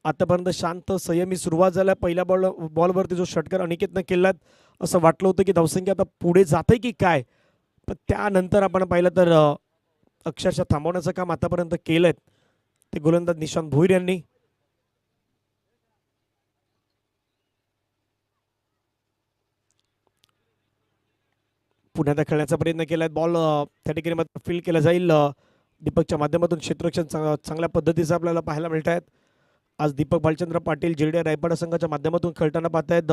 आतापर्यंत शांत संयमी सुरुवात झाल्या. पहिल्या बॉलवरती जो षटकार अनिकेतनं केलात असं वाटलं होतं की धावसंख्या आता पुढे जाते की काय, पण त्यानंतर आपण पाहिलं तर अक्षरशः थांबवण्याचं काम आतापर्यंत केलंय ते गोलंदाज निशांत भोईर यांनी. पुण्यात खेळण्याचा प्रयत्न केलाय. बॉल त्या ठिकाणी मात्र फील्ड केला जाईल. दीपकच्या माध्यमातून क्षेत्ररक्षण चांगल्या पद्धतीचं आपल्याला पाहायला मिळत आहेत. आज दीपक भालचंद्र पाटील जेडी रायपाडा संघाच्या माध्यमातून खेळताना पाहतायत.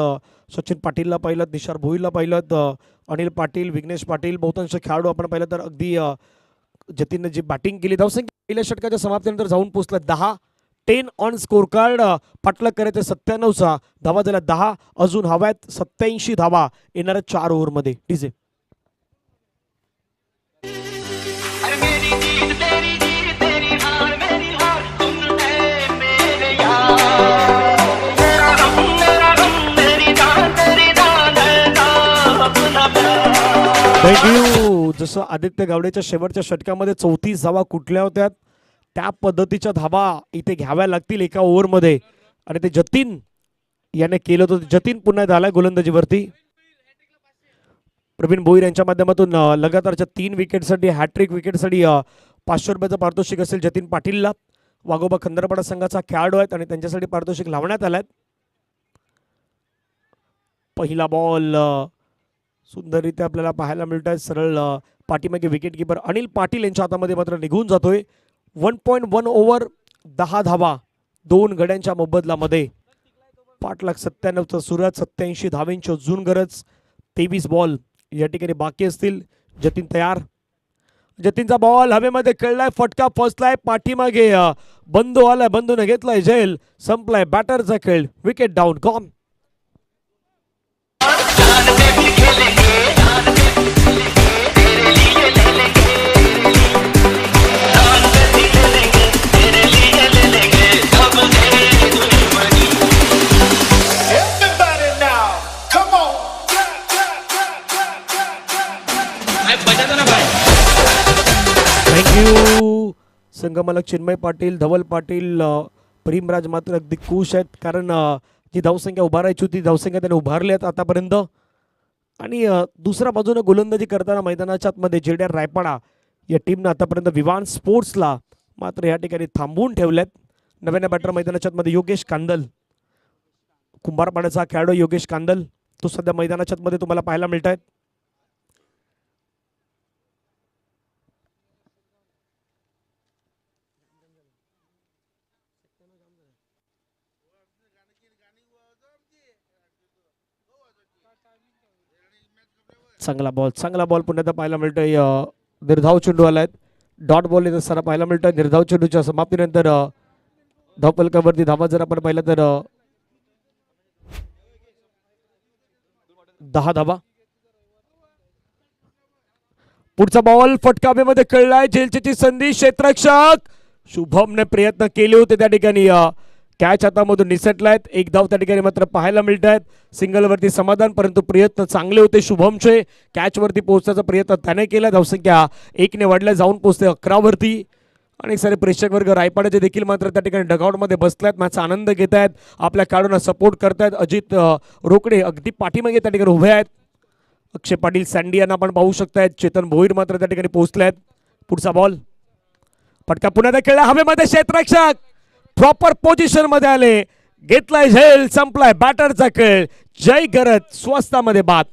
सचिन पाटीलला पाहिलं, निशार भोईरला पाहिलं, अनिल पाटील, विघ्नेश पाटील बहुतांश खेळाडू आपण पाहिलं तर अगदी जतीनने जी बॅटिंग केली. धावसंख्या पहिल्या षटकाच्या समाप्तीनंतर जाऊन पोहोचला 10 ऑन स्कोर कार्ड. पाटलाग करायचं 97चा धावा झाल्या 10 अजून हव्यात 87 धावा येणाऱ्या 4 ओव्हरमध्ये. DJ thank you. जसं आदित्य गावडेच्या शेवटच्या षटकामध्ये 34 धावा कुठल्या होत्या त्या पद्धतीच्या धावा इथे घ्याव्या लागतील एका ओव्हरमध्ये आणि ते जतीन याने केलं होतं. जतीन पुन्हा झालाय गोलंदाजीवरती. प्रवीण भोईर यांच्या माध्यमातून लगातारच्या 3 विकेटसाठी हॅट्रिक विकेटसाठी 500 रुपयाचं पारितोषिक असेल जतीन पाटीलला. वाघोबा खंदरपाडा संघाचा खेळाडू आहेत आणि त्यांच्यासाठी पारितोषिक लावण्यात आलाय. पहिला बॉल सुंदररित्या आपल्याला पाहायला मिळत आहे. सरळ पाठीमागे विकेट किपर अनिल पाटील यांच्या हातामध्ये मात्र निघून जातोय. 1.1 ओव्हर 10 धावा 2 गड्यांच्या मोबदल्यामध्ये. पाटलाग 97चा सुरुवात 87 धावेंची अजून गरज. 23 बॉल या ठिकाणी बाकी असतील. जतीन तयार. जतीनचा बॉल हवेमध्ये खेळलाय, फटका फसलाय, पाठीमागे बंधू आलाय, बंधूने घेतलाय झेल, संपलाय बॅटरचा खेळ, विकेट डाऊन गॉन. थँक्यू संगमालक चिन्मय पाटील, धवल पाटील, प्रेमराज मात्र अगदी खुश आहेत, कारण जी धावसंख्या उभारायची होती धावसंख्या त्याने उभारली आहेत आतापर्यंत. आणि दुसऱ्या बाजूने गोलंदाजी करताना मैदानाच्या आतमध्ये जेडीआर रायपाडा या टीमनं आतापर्यंत विवान स्पोर्ट्सला मात्र या ठिकाणी थांबवून ठेवल्यात. नव्याने बॅटर मैदानाच्या आतमध्ये योगेश कांदल, कुंभारपाड्याचा खेळाडू योगेश कांदल, तो सध्या मैदानाच्या आतमध्ये तुम्हाला पाहायला मिळत आहेत. चांगला बॉल पुन्हा पाहायला मिळतोय. निर्धाव चेंडू आलाय, डॉट बॉल येत असताना पाहायला मिळतोय. निर्धाव चेंडूच्या समाप्तीनंतर धावफलकावरती धावा जर आपण पाहिलं तर 10 धावा. पुढचा बॉल फटकावेमध्ये खेळलाय, झेलची संधी, क्षेत्ररक्षक शुभमने प्रयत्न केले होते त्या ठिकाणी, कॅच हातामधून निसटलायत. एक धाव त्या ठिकाणी मात्र पाहायला मिळत आहेत. सिंगलवरती समाधान, परंतु प्रयत्न चांगले होते शुभमचे, कॅच वरती पोहोचण्याचा प्रयत्न त्याने केला. धावसंख्या 1 ने वाढल्या, जाऊन पोहोचते 11 वरती. आणि सारे प्रेक्षक वर्ग रायपाड्याचे देखील मात्र त्या ठिकाणी डगआउटमध्ये बसल्यात, मॅचचा आनंद घेत आहेत, आपल्या खेळाडूंना सपोर्ट करतायत. अजित रोकडे अगदी पाठीमागे त्या ठिकाणी उभे आहेत. अक्षय पाटील सँडी यांना आपण पाहू शकतायत. चेतन भोईर मात्र त्या ठिकाणी पोहोचले आहेत. पुढचा बॉल फटका पुन्हा खेळला, हवेमध्ये क्षेत्ररक्षक प्रॉपर पोझिशन मध्ये आले, घेतलाय झेल, संपलाय बॅटरचा खेळ. जय करत स्वस्तामध्ये बाद.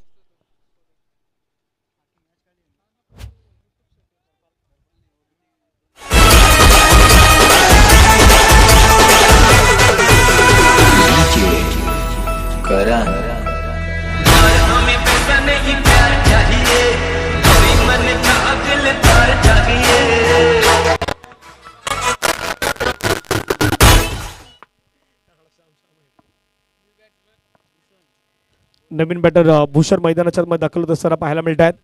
नवीन बॅटर भूषण मैदानाच्या मध्ये दाखल होत असताना पाहायला मिळत आहेत.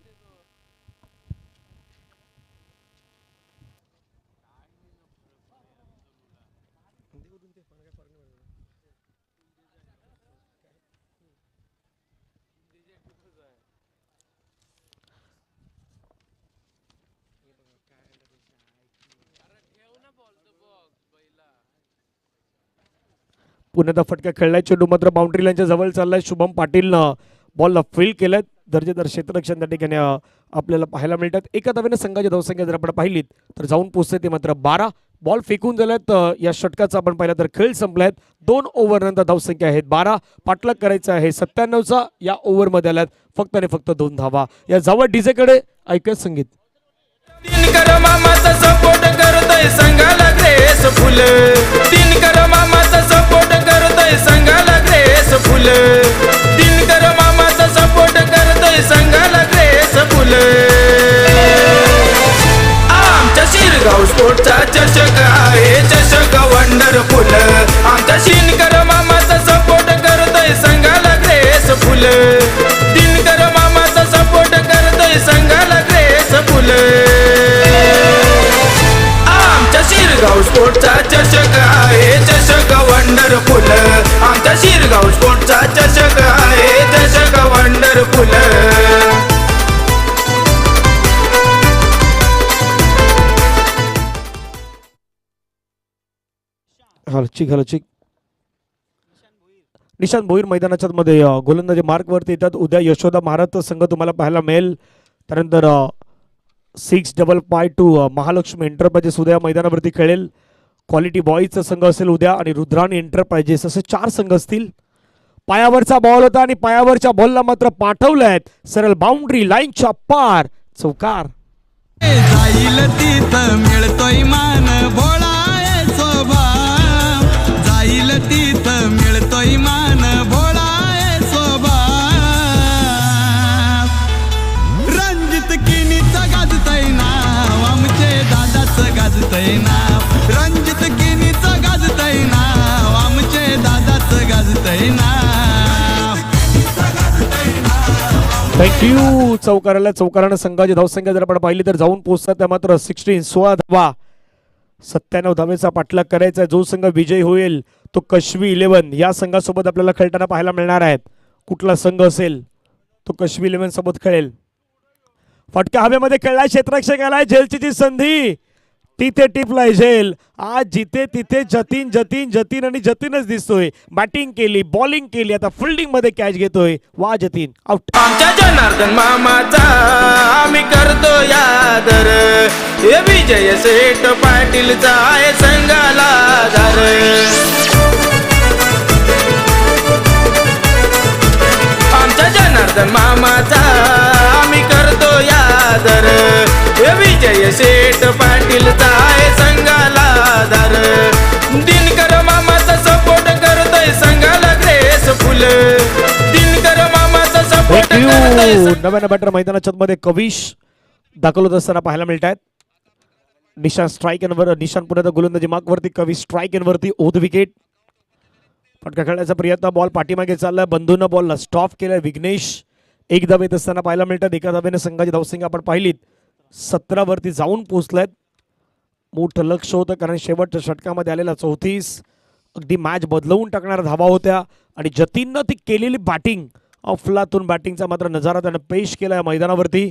पुन्हा फटका खेळलाय, चेंडू मात्र बाउंड्री लाईनच्या जवळ चाललाय. शुभम पाटीलनं बॉलला फील केलं, दर्जेदार क्षेत्ररक्षण त्या ठिकाणी आपल्याला पाहायला मिळतात. एका धावेने संघाची धावसंख्या जर आपण पाहिलीत तर जाऊन पोहोचते ते मात्र 12. बॉल फेकून झाल्यात, या षटकाचा आपण पाहिलं तर खेळ संपलायत. 2 ओव्हर नंतर धावसंख्या आहेत 12. पाठलाग करायचा आहे 97चा. या ओव्हर मध्ये आल्यात फक्त आणि फक्त 2 धावा. या जवळ डीजे कडे ऐकूया संगीत. दिनकर मामाचा सपोर्ट करतोय संघाला ग्रेस फुल, दिनकर मामाचा सपोर्ट करतोय संघाला ग्रेस फुल, दिनकर मामाचा सपोर्ट करतोय संघाला ग्रेस फुल. आमच्या शिरगाव स्पोर्टचा चषक आहे, चषक वंडरफुल. आमच्या दिनकर मामाचा सपोर्ट करतोय संघाला ग्रेस फुल, दिनकर मामाचा सपोर्ट करतोय संघाला ग्रेस फुल. शिरगाव स्पोर्टचा चषक आहे, चषक वंडरफुल. आमच्या शिरगाव स्पोर्टचा चषक आहे, चषक वंडरफुल. हलचिक निशांत भोईर मैदानाच्या मध्ये गोलंदाजी मार्क वरती येतात. उद्या यशोदा महाराज संघ तुम्हाला पाहायला मिळेल. त्यानंतर 655 महालक्ष्मी एंटरप्राइजेस उद्या मैदानावरती खेळेल. क्वालिटी बॉईजचा संघ असेल उद्या आणि रुद्राणी एंटरप्राइजेस, असे 4 संघ असतील. पायावरचा बॉल होता आणि पायावरच्या बॉलला मात्र पाठवलंय सरळ बाउंड्री लाईनच्या पार, चौकार. जाईल तिथं मिळतोय मान, भोळा आहे स्वभाव. जाईल तिथं मिळतोय मान, भोळा आहे स्वभाव. रणजित किनीचा गाजतय नाव, रणजित गिनीचं गाजतय नाव आमचे दादाचं गाजतय नाव थँक्यू. चौकारानं संघाची धावसंख्या जर आपण पाहिली तर जाऊन पोहोचतात त्या मात्र 16 धावा. 97 धावेचा पाठलाग करायचा. जो संघ विजयी होईल तो कश्मी 11 या संघासोबत आपल्याला खेळताना पाहायला मिळणार आहेत. कुठला संघ असेल तो कश्मी 11 सोबत खेळेल. फटका हवेमध्ये खेळलाय, क्षेत्ररक्षक आलाय, झेलची संधी तिथे टिपलाय झेल. आज जिथे तिथे जतीन आणि जतीनच दिसतोय. बॅटिंग केली, बॉलिंग केली, आता फिल्डिंग मध्ये कॅच घेतोय. वा जतीन, आउट. आमच्या जनार्दन मामाचा आम्ही करतो यादर हे विजय सेठ पाटीलचा आहे संघाला आधार. आमच्या जनार्दन मामाचा आम्ही करतो यादर हे विजय सेठ पाटीलचा आहे संघाला आधार. दिनकर मामाचा सपोर्ट करतोय संघाला ग्रेस फुल. दिनकर मामाचा सपोर्ट करतोय नव्यानं बॅटर मैदानाच्या मध्ये कविश दाखल होत असताना पाहायला मिळत आहेत. निशान स्ट्राईक एनवर, निशान पुन्हा गोलंदाजी मार्कवरती, कविश स्ट्राईक एनवरती, ओध विकेट. फटका खेळण्याचा प्रयत्न, बॉल पाठीमागे चाललाय, बंधूंना बॉलला स्टॉप केलाय. विघ्नेश एक धाव येत असताना पाहायला मिळतात. एका धावेने संघाची धावसंख्या आपण पाहिलीत 17 वरती जाऊन पोहोचलायत. मोठं लक्ष होतं कारण शेवटच्या षटकामध्ये आलेला 34 अगदी मॅच बदलवून टाकणाऱ्या धावा होत्या आणि जतीननं ती केलेली बॅटिंग, अफलातून बॅटिंगचा मात्र नजारा त्यानं पेश केला मैदानावरती.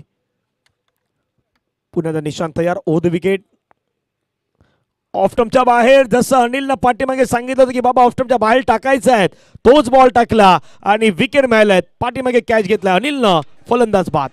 पुन्हा निशांत तयार, ओध विकेट. ऑफस्टंपच्या बाहेर, जसं अनिलनं पाठीमागे सांगितलं होतं की बाबा ऑफस्टंपच्या बाहेर टाकायचं आहे, तोच बॉल टाकला आणि विकेट मिळाल्यात. पाठीमागे कॅच घेतला अनिलनं, फलंदाज बाद.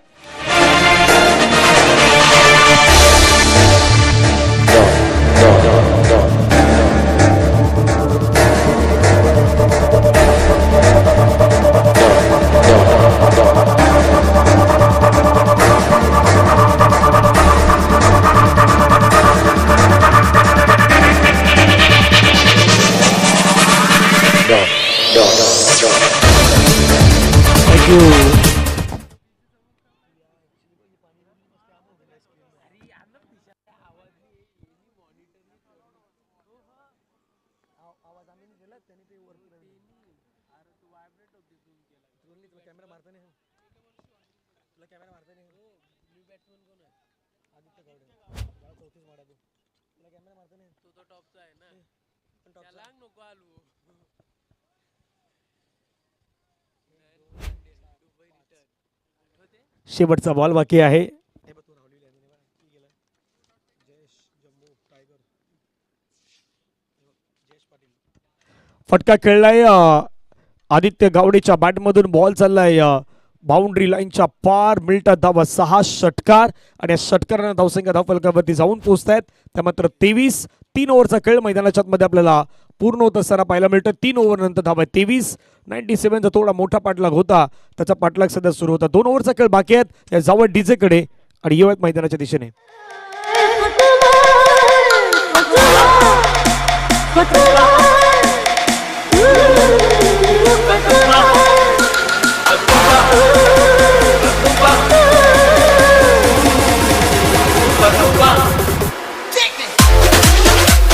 शेवटचा बॉल बाकी आहे. फटका खेळलाय आदित्य गावडेच्या बॅटमधून. बॉल चाललाय बाउंड्री लाईनच्या पार. मिळतात धावा 6 षटकार आणि या षटकारानं धावसंख्या धावफलकावरती जाऊन पोहोचतायत. त्या मात्र 23. 3 ओव्हरचा खेळ मैदानाच्या मध्ये आपल्याला पूर्ण होत असताना पाहायला मिळतं. 3 ओव्हर नंतर धावा 23. 97चा थोडा मोठा पाठलाग होता, त्याचा पाठलाग सध्या सुरू होता. 2 ओव्हरचा खेळ बाकी आहेत. या जावं डीजे कडे आणि येऊयात मैदानाच्या दिशेने.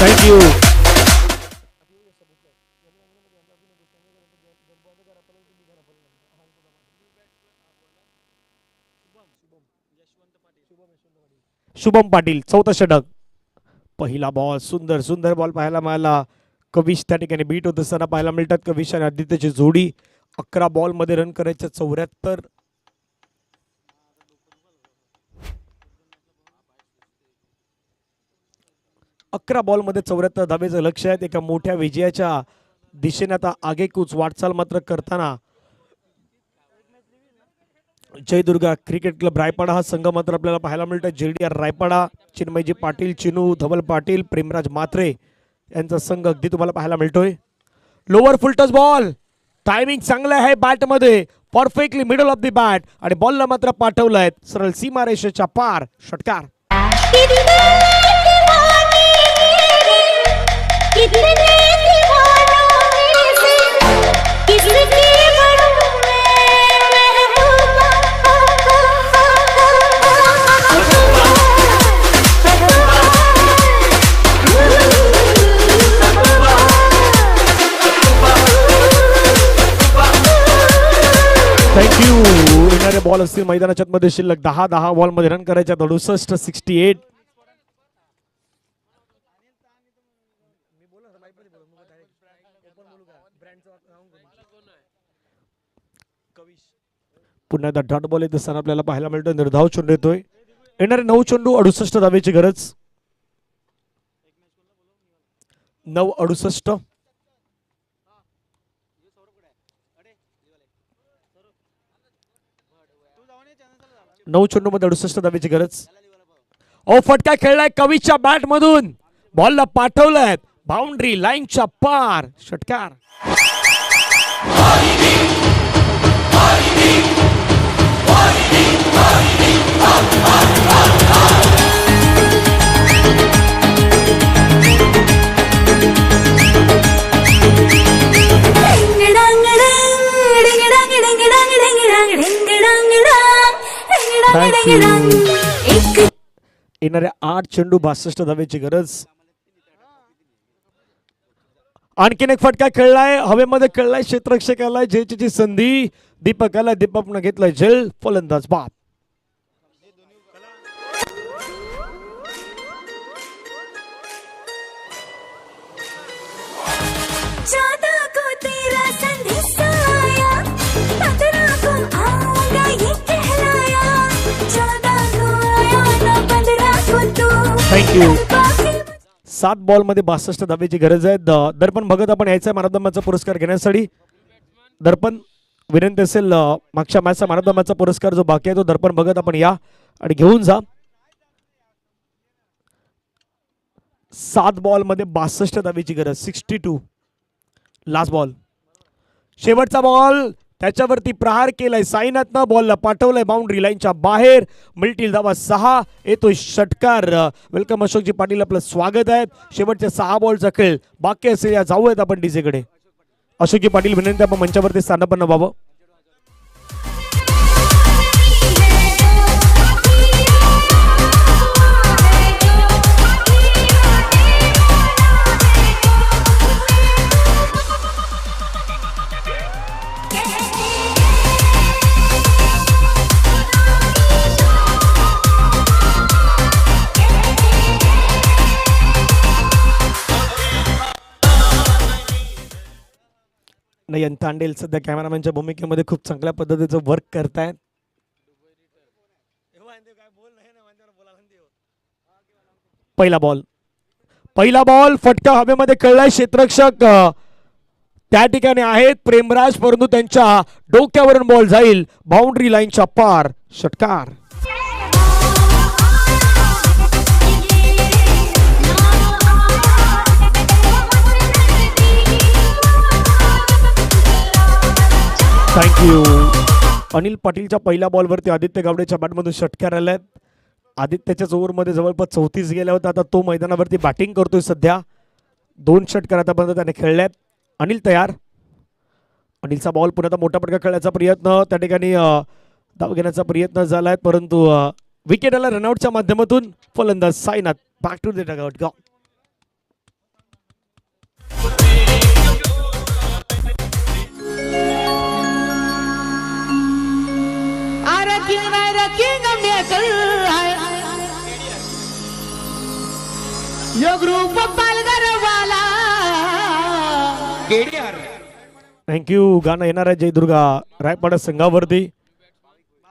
थँक्यू. शुभम पाटील, चौथा षटक. पहिला बॉल, सुंदर बॉल पाहायला मिळाला. कविश त्या ठिकाणी बीट होत असताना पाहायला मिळतात. कविश आणि आदित्यची जोडी. 11 बॉल मध्ये रन करायचे 74. 11 बॉल मध्ये 74 धावेचं लक्ष आहे. एका मोठ्या विजयाच्या दिशेने आता आगेकूच वाटचाल मात्र करताना जयदुर्गा क्रिकेट क्लब रायपाडा हा संघ मात्र आपल्याला पाहायला मिळतो. JDR रायपाडा, चिन्मयजी पाटील, चिनू, धवल पाटील, प्रेमराज मात्रे यांचा संघ अगदी तुम्हाला पाहायला मिळतोय. Lower full touch ball, timing चांगलं आहे बॅटमध्ये, perfectly middle of the bat आणि बॉलला मात्र पाठवलाय सरळ सीमारेषेच्या पार. षटकार. थँक्यू. येणारे बॉल असतील मैदानाच्या मध्ये शिल्लक 10 बॉल मध्ये रन करायच्या 68. पुन्हा एकदा डॉट बॉल येत असताना आपल्याला पाहायला मिळतोय. निर्धाव चेंडू येतोय. येणारे 9 चेंडू 68 धावेची गरज. 9:68. 9 चेंडू मध्ये 68 धावेची गरज. फटका खेळलाय कवीच्या बॅट मधून. बॉलला पाठवलाय बाउंड्री लाईनच्या पार. षटकार. येणाऱ्या 8 चेंडू 62 धावेची गरज. आणखीन एक फटका खेळलाय हवेमध्ये खेळलाय क्षेत्ररक्षकाला जयची संधी. दीपकाला दीपकनं घेतलाय झेल. फलंदाज बाद. थँक्यू. 7 बॉल मध्ये 62 धावेची गरज आहे. दर्पण भगत आपण यायचा मॅन पुरस्कार घेण्यासाठी. दर्पण विनंती असेल मागच्या मॅचचा मॅन पुरस्कार जो बाकी आहे तो दर्पण भगत आपण या आणि घेऊन जा. 7 बॉल मध्ये 62 धावेची गरज. 62. Last ball. शेवटचा बॉल. त्याच्यावरती प्रहार केलाय साईनाथनं. बॉलला पाठवलाय बाउंड्री लाईनच्या बाहेर. मिळतील धावा 6. येतोय षटकार. वेलकम अशोकजी पाटील आपलं स्वागत आहे. शेवटच्या 6 बॉलचा खेळ बाकी असेल. या जाऊयात आपण डीजेकडे. अशोकजी पाटील विनंती आपण मंचावरती स्थानापन्न व्हावं. नयन तांडेल सध्या कॅमेरामॅनच्या भूमिकेमध्ये खूप चांगल्या पद्धतीचं वर्क करतायत. पहिला बॉल फटका हवेमध्ये खेळलाय. क्षेत्ररक्षक त्या ठिकाणी आहेत प्रेमराज, परंतु त्यांच्या डोक्यावरून बॉल जाईल बाउंड्री लाईनच्या पार. षटकार. थँक्यू. अनिल पाटीलच्या पहिल्या बॉलवरती आदित्य गावडेच्या बॅटमधून षटकार आल्यात. आदित्यच्याच ओव्हरमध्ये जवळपास 34 गेल्या होत्या. आता तो मैदानावरती बॅटिंग करतोय सध्या. 2 षटकार आतापर्यंत त्याने खेळल्यात. अनिल तयार. अनिलचा बॉल पुन्हा मोठा फटका खेळण्याचा प्रयत्न. त्या ठिकाणी धाव घेण्याचा प्रयत्न झालाय परंतु विकेट आला रनआउटच्या माध्यमातून. फलंदाज Sainath back to the dugout. Thank you. गाणं येणार आहे जयदुर्गा रायपाडा संघावरती.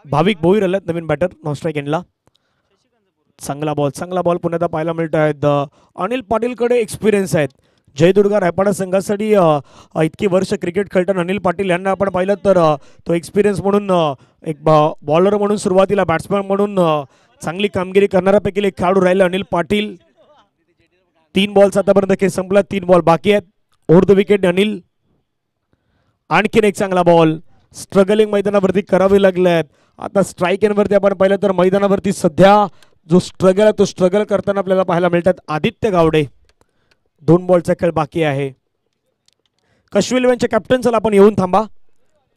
भाविक भोईर आल्यात नवीन बॅटर नॉन स्ट्राईक एंडला. चांगला बॉल पुन्हा पाहायला मिळत आहेत. अनिल पाटीलकडे एक्सपिरियन्स आहेत. जयदुर्गा रायपाडा संघासाठी इतकी वर्ष क्रिकेट खेळताना अनिल पाटील यांना आपण पाहिलं तर तो एक्सपिरियन्स म्हणून एक बॉलर म्हणून सुरुवातीला बॅट्समॅन म्हणून चांगली कामगिरी करणाऱ्यापैकी एक खेळाडू राहिले अनिल पाटील. 3 बॉल्स आतापर्यंत खेळ संपला. 3 बॉल बाकी आहेत. Over the wicket Anil. आणखीन एक चांगला बॉल. स्ट्रगलिंग मैदानावरती करावे लागलेत. आता स्ट्राईक एनवरती आपण पाहिलं तर मैदानावरती सध्या जो स्ट्रगल आहे तो स्ट्रगल करताना आपल्याला पाहायला मिळतात आदित्य गावडे. 2 बॉलचा खेळ बाकी आहे. कश्वी इलेव्हनचे कॅप्टन चला आपण येऊन थांबा.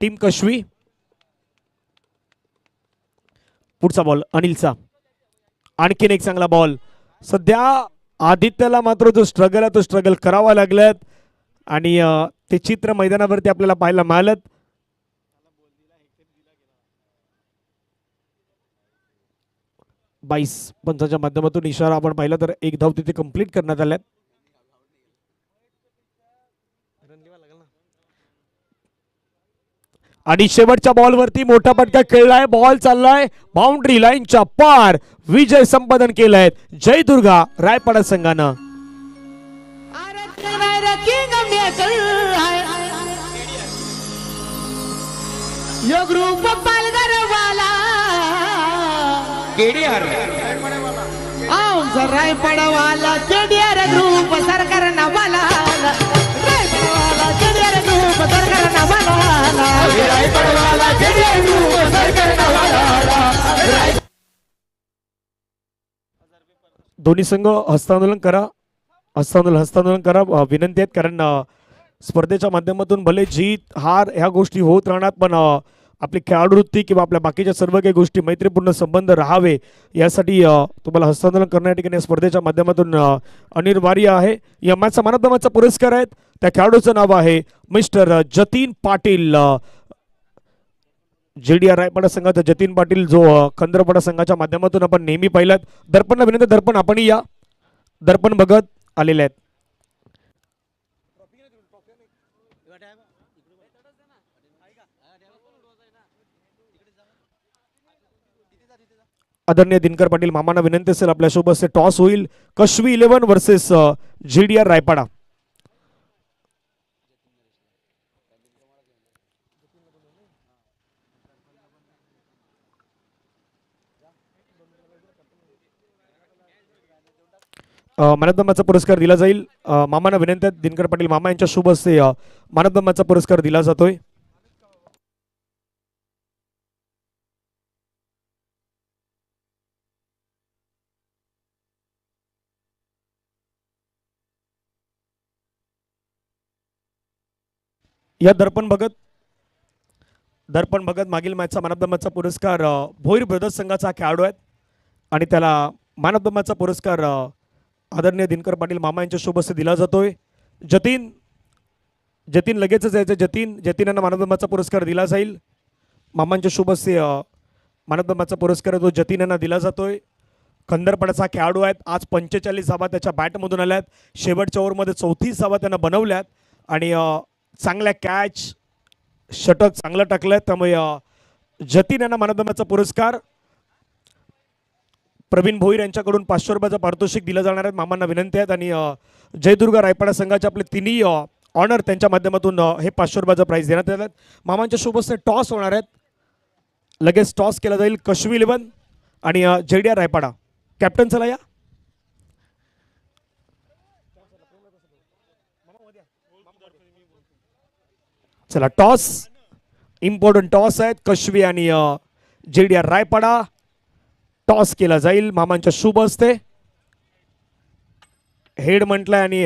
टीम कश्वी. पुढचा बॉल अनिलचा. आणखीन एक चांगला बॉल. सध्या आदित्यला मात्र जो स्ट्रगल आहे तो स्ट्रगल करावा लागलात आणि ते चित्र मैदानावरती आपल्याला पाहायला मिळालं. 22 पंचांच्या माध्यमातून इशारा आपण पाहिला तर एक धाव तिथे कंप्लीट करण्यात आल्यात. आणि शेवटच्या बॉलवरती मोठा फटका खेळलाय. बॉल चाललाय बाउंड्री लाईनच्या पार. विजय संपादन केलाय जयदुर्गा रायपाडा संघानं. यो ग्रुप पालघरवाला केडीआर आमचा रायपडवाला केडीआर ग्रुप सरकार नावाला रायपडवाला केडीआर ग्रुप सरकार नावाला रायपडवाला केडीआर ग्रुप सरकार नावाला. दोन्ही संघ हस्तांदोलन करा. हस्तांदोलन करा विनंती आहेत. कारण स्पर्धेच्या माध्यमातून भले जीत हार ह्या गोष्टी होत राहणार पण आपली खेळाडूवृत्ती किंवा आपल्या बाकीच्या सर्व काही गोष्टी मैत्रीपूर्ण संबंध राहावे यासाठी तुम्हाला हस्तांदोलन करण्या ठिकाणी स्पर्धेच्या माध्यमातून अनिवार्य आहे. या मॅचचा मॅन ऑफ द मॅचचा पुरस्कार आहेत त्या खेळाडूचं नाव आहे मिस्टर जतीन पाटील. JDR रायपाडा संघाचा जतीन पाटील जो खंदरपाडा संघाच्या माध्यमातून आपण नेहमी पाहिलात. दर्पणला विनंती दर्पण आपणही या. दर्पण बघत आलेले आहेत. आदरणीय दिनकर पाटील मामांना विनंती असेल आपल्या सोबत से टॉस होईल. Kashvi 11 versus JDR Raipada. Man of the मॅचचा पुरस्कार दिला जाईल. मामांना विनंती आहे दिनकर पाटील मामा यांच्या शुभ हस्ते मॅन ऑफ द मॅचचा पुरस्कार दिला जातोय. या दर्पण भगत मागील मॅचचा मॅन ऑफ द मॅचचा पुरस्कार भोईर ब्रदर्स संघाचा खेळाडू आहेत आणि त्याला मॅन ऑफ द मॅचचा पुरस्कार आदरणीय दिनकर पाटील मामा यांच्या शुभ हस्ते दिला जातोय. जतीन लगेचच यायचं. जतीन यांना मॅन ऑफ द मॅचचा पुरस्कार दिला जाईल. मामांच्या शुभ हस्ते मॅन ऑफ द मॅचचा पुरस्कार तो जतीन यांना दिला जातोय. खंदरपाड्याचा खेळाडू आहेत. आज 45 धावा त्याच्या बॅटमधून आल्यात. शेवटच्या ओव्हरमध्ये 34 धावा त्यांना बनवल्यात आणि चांगल्या कॅच षटक चांगलं टाकलं. त्यामुळे जतीन यांना मॅन ऑफ द मॅचचा पुरस्कार. प्रवीण भोईर यांच्याकडून 500 रुपयाचं पारितोषिक दिलं जाणार आहे. मामांना विनंती आहेत आणि जयदुर्गा रायपाडा संघाचे आपले तिन्ही ऑनर त्यांच्या माध्यमातून हे 500 रुपयाचं प्राईज देण्यात येतात. मामांच्या सोबत टॉस होणार आहेत. लगेच टॉस केला जाईल. कशवी 11 आणि JDR रायपाडा. कॅप्टन चला या. चला टॉस इम्पॉर्टंट टॉस आहेत. कशवी आणि JDR रायपाडा. टॉस केला जाईल मामांच्या शुभ हस्ते. हेड म्हटलंय आणि